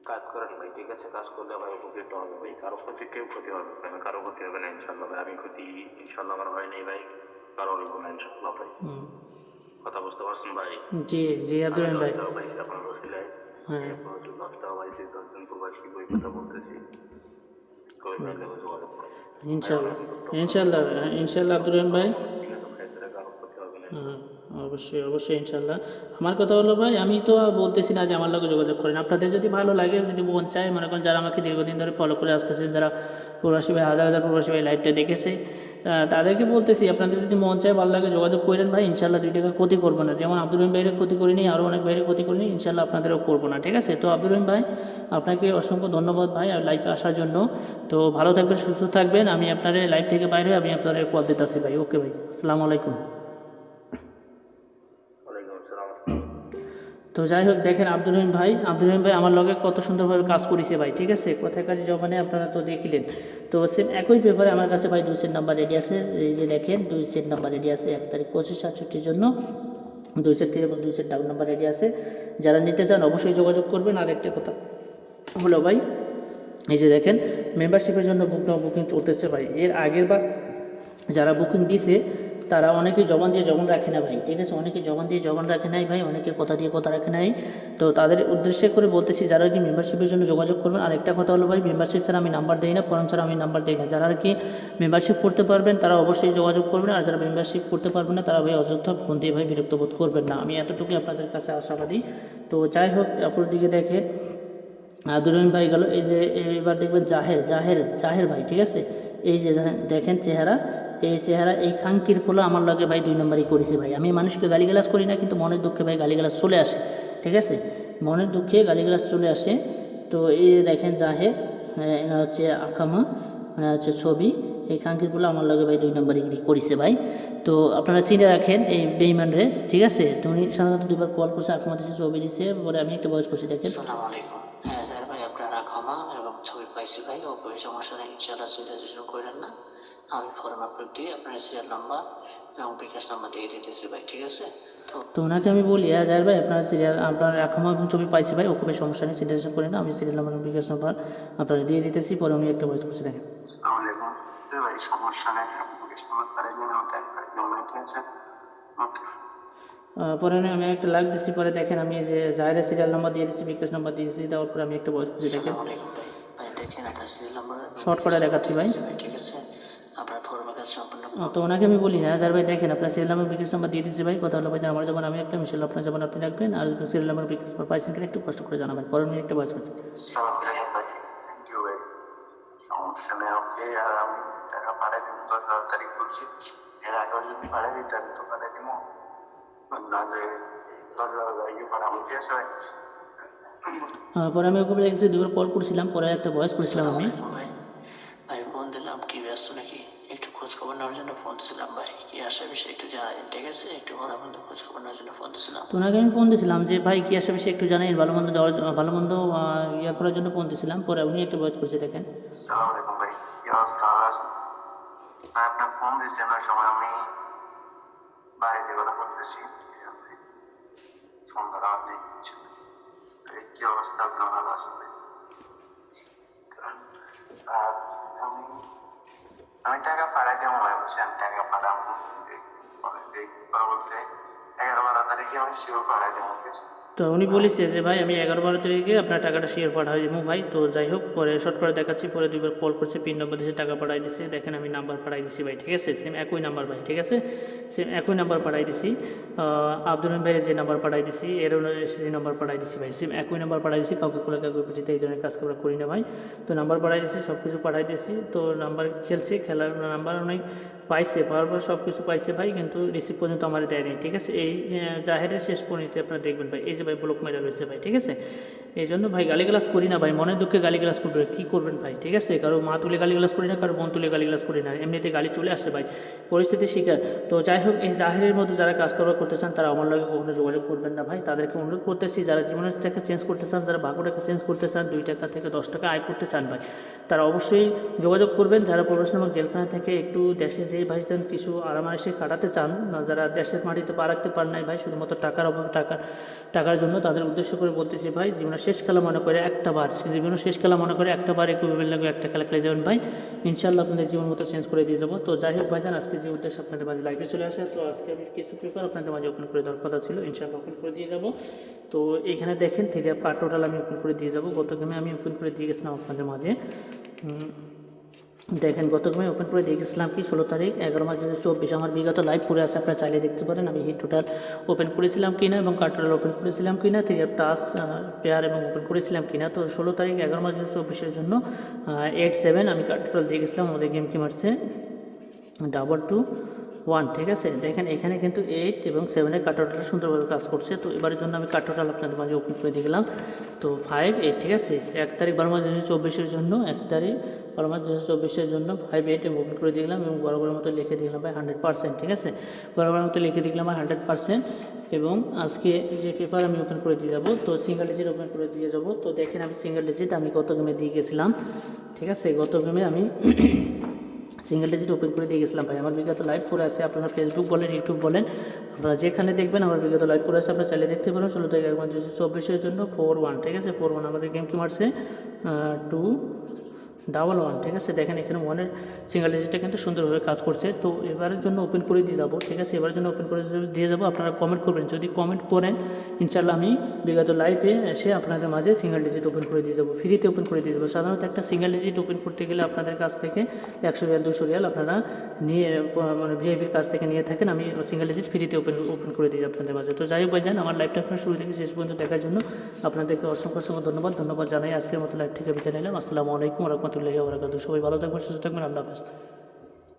কাজ করেন ভাই, ঠিক আছে। কাজ করলে ভাই উপকৃত হবে ভাই, কারো কেউ ক্ষতি হবে না, কারো ক্ষতি হবে না ইনশাল্লাহ ভাই। আমি ক্ষতি ইনশাল্লাহ আমার হয় নাই ভাই, কারো হইব না ইনশাল্লাহ ভাই। কথা বুঝতে পারছেন ভাই? জি জি আব্দুর রহিম ভাই। ভাই আপনার রসিলায় হ্যাঁ 10 টাকা পাইছি, 10 জন প্রবাসী বই কথা বলতেছি, কবির ভাইয়ের লাগে যোগাযোগ করুন ইনশাল্লাহ, ইনশাল্লাহ, ইনশাল্লাহ আব্দুর রহিম ভাই। ঠিক আছে ভাই, তাহলে কারো ক্ষতি হবে না। হ্যাঁ, অবশ্যই অবশ্যই ইনশাল্লাহ। আমার কথা হলো ভাই, আমি তো বলতেছি না যে আমার লগে যোগাযোগ করেন, আপনাদের যদি ভালো লাগে, যদি মন চায়, মনে করেন যারা আমাকে দীর্ঘদিন ধরে ফলো করে আসতেছেন, যারা প্রবাসী ভাই, হাজার হাজার প্রবাসী ভাই লাইভটা দেখেছে, তাদেরকে বলতেছি আপনাদের যদি মন চায়, ভালো লাগে, যোগাযোগ করেন ভাই। ইনশাল্লাহ 2 টাকা ক্ষতি করবো না, যেমন আব্দুর রহিম ভাইয়ের ক্ষতি করিনি, আরও অনেক ভাইয়ের ক্ষতি করিনি, ইনশাল্লাহ আপনাদেরও করবো না, ঠিক আছে। তো আব্দুর রহিম ভাই, আপনাকে অসংখ্য ধন্যবাদ ভাই লাইভে আসার জন্য। তো ভালো থাকবেন, সুস্থ থাকবেন। আমি আপনার লাইভ থেকে বাইরে আমি আপনাদের কল দিতেছি ভাই। ওকে ভাই, আসসালামু আলাইকুম। ওয়ালাইকুম আসসালাম। তো যাই হোক, দেখেন আব্দুর রহিম ভাই আমার লগে কত সুন্দরভাবে কাজ করেছে ভাই, ঠিক আছে। কোথায় কাজে জবানে আপনারা তো দেখিলেন। তো সেম একই পেপারে আমার কাছে ভাই 2 সেট নাম্বার রেডি আছে, এই যে দেখেন 2 সেট নাম্বার রেডি আছে, 1 তারিখ 25/68 জন্য 2 সেট এবং 2 সেট ডাউন নাম্বার রেডি আছে। যারা নিতে চান অবশ্যই যোগাযোগ করবেন। আর একটা কথা হলো ভাই, এই যে দেখেন মেম্বারশিপের জন্য বুকিং চলতেছে ভাই। এর আগের বার যারা বুকিং দিছে তারা অনেকে জবান দিয়ে জবান রাখে না ভাই, ঠিক আছে। অনেকে জবান দিয়ে জবান রাখে নাই ভাই, অনেকে কথা দিয়ে কথা রাখে নাই। তো তাদের উদ্দেশ্যে করে বলতেছি, যারা আর কি মেম্বারশিপের জন্য যোগাযোগ করবেন। আর একটা কথা হলো ভাই, মেম্বারশিপ ছাড়া আমি নাম্বার দিই না, ফর্ম ছাড়া আমি নাম্বার দিই না। যারা আর কি মেম্বারশিপ করতে পারবেন তারা অবশ্যই যোগাযোগ করবেন, আর যারা মেম্বারশিপ করতে পারবেন না তারা ভাই অযথা ফোন দিয়ে ভাই বিরক্ত বোধ করবেন না, আমি এতটুকুই আপনাদের কাছে আশাবাদী। তো যাই হোক, অপর দিকে দেখে আব্দুর রহিম ভাই গেল। এই যে এবার দেখবেন জাহের ভাই, ঠিক আছে। এই যে দেখেন চেহারা, এই চেহারা, এই খাঙ্কির ফলো আমার লগে ভাই 2 নম্বরই করেছে ভাই। আমি মানুষকে গালিগালাজ করি না, কিন্তু মনের দুঃখে ভাই গালিগালাজ চলে আসে, ঠিক আছে। মনের দুঃখে গালিগালাজ চলে আসে। তো এই দেখেন জাহের, এনা হচ্ছে আকামা, মানে হচ্ছে ছবি, এই খাঙ্কির ফলো আমার লগে ভাই 2 নম্বরই করেছে ভাই। তো আপনারা চিনে রাখেন এই বেইমান রে, ঠিক আছে। তো উনি সাধারণত 2বার কল করছে, আকামা দিচ্ছে, ছবি দিচ্ছে, পরে আমি একটা ভয়েস করছি, দেখেন। আসসালামু আলাইকুম। হ্যাঁ স্যার ভাই, আপনারা ক্ষমা এবং ছবি পাইছি ভাই, ও কোনো সমস্যা নেই, ইনশাআল্লাহ সিরিয়ালাইজেশন করেন না। আমি ফর্ম আপলোড দিয়ে আপনার সিরিয়াল নাম্বার এবং বিকাশ নাম্বার দিয়ে দিতেছি ভাই, ঠিক আছে। তো ওনাকে আমি বলি, হ্যাঁ জাহের ভাই, আপনার সিরিয়াল, আপনার আকামা এবং ছবি পাইছি ভাই, ওকে ভাই সমস্যা নেই, সিরিয়ালাইজেশন করেন না, আমি সিরিয়াল নাম্বার এবং বিকাশ নাম্বার আপনারা দিয়ে দিতেছি। পরে উনি একটা ভয়েস করছে, দেখেন। আসসালামু আলাইকুম। ভাই সমস্যা নেই, আপনি বিকাশ নাম্বার পাঠিয়ে দিন, আমার টাইম পাঠিয়ে দিন, ঠিক আছে। ওকে। পরে আমি একটা লাইক দিচ্ছি, পরে দেখেন আমি যে জাহেরের সিরিয়াল নাম্বার দিয়ে দিচ্ছি, বিকাশ নাম্বার দিয়েছি, দেওয়ার পরে আমি একটা ভয়েস করছি, দেখেন। আসসালামু আলাইকুম ভাই। ভাই দেখেন আপনার সিরিয়াল নাম্বার শর্ট করে দেখাচ্ছি ভাই, ঠিক আছে। আপনার ফর্ম কাজ সম্পূর্ণ তো ওনাকে আমি বলি, হ্যাঁ জাহের ভাই দেখেন আপনার সিরিয়াল নাম্বার বিকাশ নাম্বার দিয়ে দিচ্ছি ভাই। কথা হলো ভাই যে আমার যেমন আমি একটা মিশাল, আপনার যেমন আপনি রাখবেন, আর সিরিয়াল নাম্বার বিকাশ নাম্বার পাইছেন কিনা একটু কষ্ট করে জানাবেন। পরে উনি একটা ভয়েস করছি। থ্যাংক ইউ ভাই, সমস্যা নেই। ওকে, আর আমি টাকা পাঠিয়ে দিব 10 তারিখ বলছি, এর আগেও যদি পাঠিয়ে দিতাম তো পাঠিয়ে দিব, নাহলে 10 তারিখে পাঠাবো, ঠিক আছে ভাই। পরে আমি ওকে লিখেছি, 2বার কল করছিলাম, পরে একটা ভয়েস করছিলাম আমি। ভাই ভাই ফোন দিলাম, কি ব্যস্ত নাকি? একটু খোঁজ খবর নেওয়ার জন্য ফোন দিয়েছিলাম ভাই, কি আসে বিষয়ে একটু জানাই, ঠিক আছে। একটু ভালো মন্দ খোঁজ খবর নেওয়ার জন্য ফোন দিয়েছিলাম। তো ওনাকে আমি ফোন দিয়েছিলাম যে ভাই কি আসে বিষয়ে একটু জানাই, ভালো মন্দ দেওয়ার ভালো মন্দ ইয়ে করার জন্য ফোন দিয়েছিলাম। পরে উনি একটা ভয়েস করছে, দেখেন। আসসালামু আলাইকুম ভাই, কি অবস্থা? ভাই, আপনার ফোন দিয়েছেন ওই সময় আমি, আপনার ফোন দিয়েছেন ওই সময় আমি একটু ব্যস্ত ছিলাম, ঠিক আছে। আপনার ফোন দিয়েছেন ওই সময় আমি একটু ব্যস্ত ছিলাম, ঠিক আছে। আসসালামু আলাইকুম ভাই, কি অবস্থা? ভাই, আপনার ফোন দিয়েছেন ওই সময় আমি, আপনার ফোন দিয়েছেন ওই সময় আমি একটু ব্যস্ত ছিলাম, ঠিক আছে। আসসালামু আলাইকুম ভাই, কি অবস্থা? বাড়িতে কথা বলতেছি, ফোন ধরা নেই, এই কি অবস্থা? আপনার ভালো আছেন ভাই? আর আমি আমি টাকা পাঠাই দেবো ভাই, বলছি আমি টাকা পাঠাবো বলতে 11-12 তারিখে আমি শিওর পাঠাই দেবো কিছু। তো উনি বলেছে যে ভাই আমি 11-12 তারিখে আপনার টাকাটা শেয়ার পাঠাই দেবো ভাই। তো যাই হোক, পরে শর্ট করে দেখাচ্ছি, পরে 2বার কল করছে, পিন নম্বর দিয়েছে, টাকা পাঠাই দিচ্ছে। দেখেন আমি নাম্বার পাঠাই দিচ্ছি ভাই, ঠিক আছে? সেম একই নাম্বার ভাই, ঠিক আছে? সেম একই নাম্বার পাঠাই দিছি। আব্দুল রহিম ভাইয়ের যে নাম্বার পাঠাই দিছি, এর যে নাম্বার পাঠাই দিছি ভাই, সেম একই নাম্বার পাঠাই দিছি। কাউকে কোলে কাউকে পিঠিতে এই ধরনের কাজ আমরা করি না ভাই। তো নাম্বার পাঠাই দিছি, সব কিছু পাঠাই দিছি। তো নাম্বার খেলছে, খেলার নাম্বার অনেক পাইছে, পাওয়ার পর সব কিছু পাইছে ভাই, কিন্তু রিসিভ পর্যন্ত আমার দেয়নি, ঠিক আছে? এই জাহেরের শেষ পরিণতি আপনারা দেখবেন ভাই, এই যে ভাই ব্লক মেরা রয়েছে ভাই, ঠিক আছে? এই জন্য ভাই গালিগালাজ করি না ভাই, মনের দুঃখে গালিগালাজ করবে, কী করবেন ভাই, ঠিক আছে? কারো মা তুলে গালিগালাজ করি না, কারো বোন তুলে গালিগালাজ করি না, এমনিতে গালি চলে আসে ভাই, পরিস্থিতির শিকার। তো যাই হোক, এই জাহেরের মধ্যে যারা কাজ কারবার করতে চান তারা আমার লগে কখনো যোগাযোগ করবেন না ভাই। তাদেরকে অনুরোধ করতেছি, যারা জীবনের টাকা চেঞ্জ করতে চান, যারা ভাগ্যটাকে চেঞ্জ করতে চান, 2 টাকা থেকে 10 টাকা আয় করতে চান ভাই, তারা অবশ্যই যোগাযোগ করবেন। যারা প্রবাসী নামক জেলখানা থেকে একটু দেশে যে ভাই চান কিছু আরামায়েশে কাটাতে চান, যারা দেশের মাটিতে পা রাখতে পারেন নাই ভাই, শুধুমাত্র টাকার অভাবে, টাকার জন্য, তাদের উদ্দেশ্য করে বলতেছি ভাই, জীবনের শেষ খেলা মনে করে একটা বার, সে জীবনের শেষ খেলা মনে করে একটা বার ইকুইপমেন্ট লাগবে, একটা খেলা খেলে যাবেন ভাই, ইনশাল্লাহ আপনাদের জীবন মতো চেঞ্জ করে দিয়ে যাবো। তো যাই হোক ভাইজান, আজকে যে উদ্দেশ্য আপনাদের মাঝে লাইভে চলে আসে, তো আজকে আমি কিছু পেপার আপনাদের মাঝে ওপেন করে দেওয়ার কথা ছিল, ইনশাল্লাহ ওপেন করে দিয়ে যাবো। তো এইখানে দেখেন 3 কার্ড টোটাল আমি ওপেন করে দিয়ে যাবো। গত গেমে আমি ওপেন করে দিয়ে গেছিলাম আপনাদের মাঝে, দেখেন গত গেমে ওপেন করে দিয়ে গেছিলাম কি 16 তারিখ 11/2024 আমার বিগত লাইভ পড়ে আছে, আপনারা চাইলে দেখতে পারেন আমি হিট টোটাল ওপেন করেছিলাম কিনা এবং কার্ড টোটাল ওপেন করেছিলাম কিনা, 3 টাস পেয়ার এবং ওপেন করেছিলাম কিনা। তো 16 তারিখ 11/2024 জন্য 8-7 আমি কার্ড টোটাল দিয়ে গেছিলাম। আমাদের গেম কি মারছে 2-2-1, ঠিক আছে? দেখেন এখানে কিন্তু 8 এবং 7-এর কার্ড টোটালটা সুন্দরভাবে কাজ করছে। তো এবারের জন্য আমি কার্ড টোটাল আপনাদের মাঝে ওপেন করে দিয়ে গেলাম। তো 5-8, ঠিক আছে? 1 তারিখ 12/2024 জন্য, 1 তারিখ 12/2024 জন্য 5-8 আমি ওপেন করে দিলাম এবং বরাবরের মতো লিখে দিলাম ভাই 100%, ঠিক আছে? বরাবরের মতো লিখে দিলাম ভাই 100%। এবং আজকে যে পেপার আমি ওপেন করে দিয়ে যাবো, তো সিঙ্গেল ডিজিট ওপেন করে দিয়ে যাবো। তো দেখেন আমি সিঙ্গেল ডিজিট আমি গত গেমে দিয়ে গেছিলাম, ঠিক আছে? গত গেমে আমি সিঙ্গেল ডিজিট ওপেন করে দিয়ে গেছিলাম ভাই। আমার বিগত লাইভ পড়ে আছে, আপনারা ফেসবুক বলেন, ইউটিউব বলেন, আপনারা যেখানে দেখবেন আমার বিগত লাইভ পড়ে আছে, আপনারা চাইলে দেখতে পারেন। 16 তারিখ 2024 জন্য 4-1, ঠিক আছে? 4-1 আমাদের গেম কি মারছে 2-1, ঠিক আছে? দেখেন এখানে 1-এর সিঙ্গেল ডিজিটটা কিন্তু সুন্দরভাবে কাজ করছে। তো এবারের জন্য ওপেন করে দিয়ে যাবো, ঠিক আছে? এবারের জন্য ওপেন করে দিয়ে যাবো। আপনারা কমেন্ট করবেন, যদি কমেন্ট করেন ইনশাল্লাহ আমি বিগত লাইভে এসে আপনাদের মাঝে সিঙ্গেল ডিজিট ওপেন করে দিয়ে যাবো, ফ্রিতে ওপেন করে দিয়ে যাবো। সাধারণত একটা সিঙ্গেল ডিজিট ওপেন করতে গেলে আপনাদের কাছ থেকে 100 রিয়াল 200 রিয়াল আপনারা নিয়ে, মানে ভিআইপির কাছ থেকে নিয়ে থাকেন। আমি সিঙ্গেল ডিজিট ফ্রিতে ওপেন করে দিই আপনাদের মাঝে। তো যাই হোক ভাইজান, আমার লাইভটা আপনার শুরু থেকে শেষ পর্যন্ত দেখার জন্য আপনাদেরকে অসংখ্য ধন্যবাদ জানাই। আজকের মতো লাইভ থেকে বিদায় নিলাম। আসসালামু আলাইকুম ওয়া রাহমাতুল্লাহি ওয়া বারাকাতুহু। সবাই ভালো থাকবেন, সুস্থ থাকবেন, আল্লাহ হাফেজ।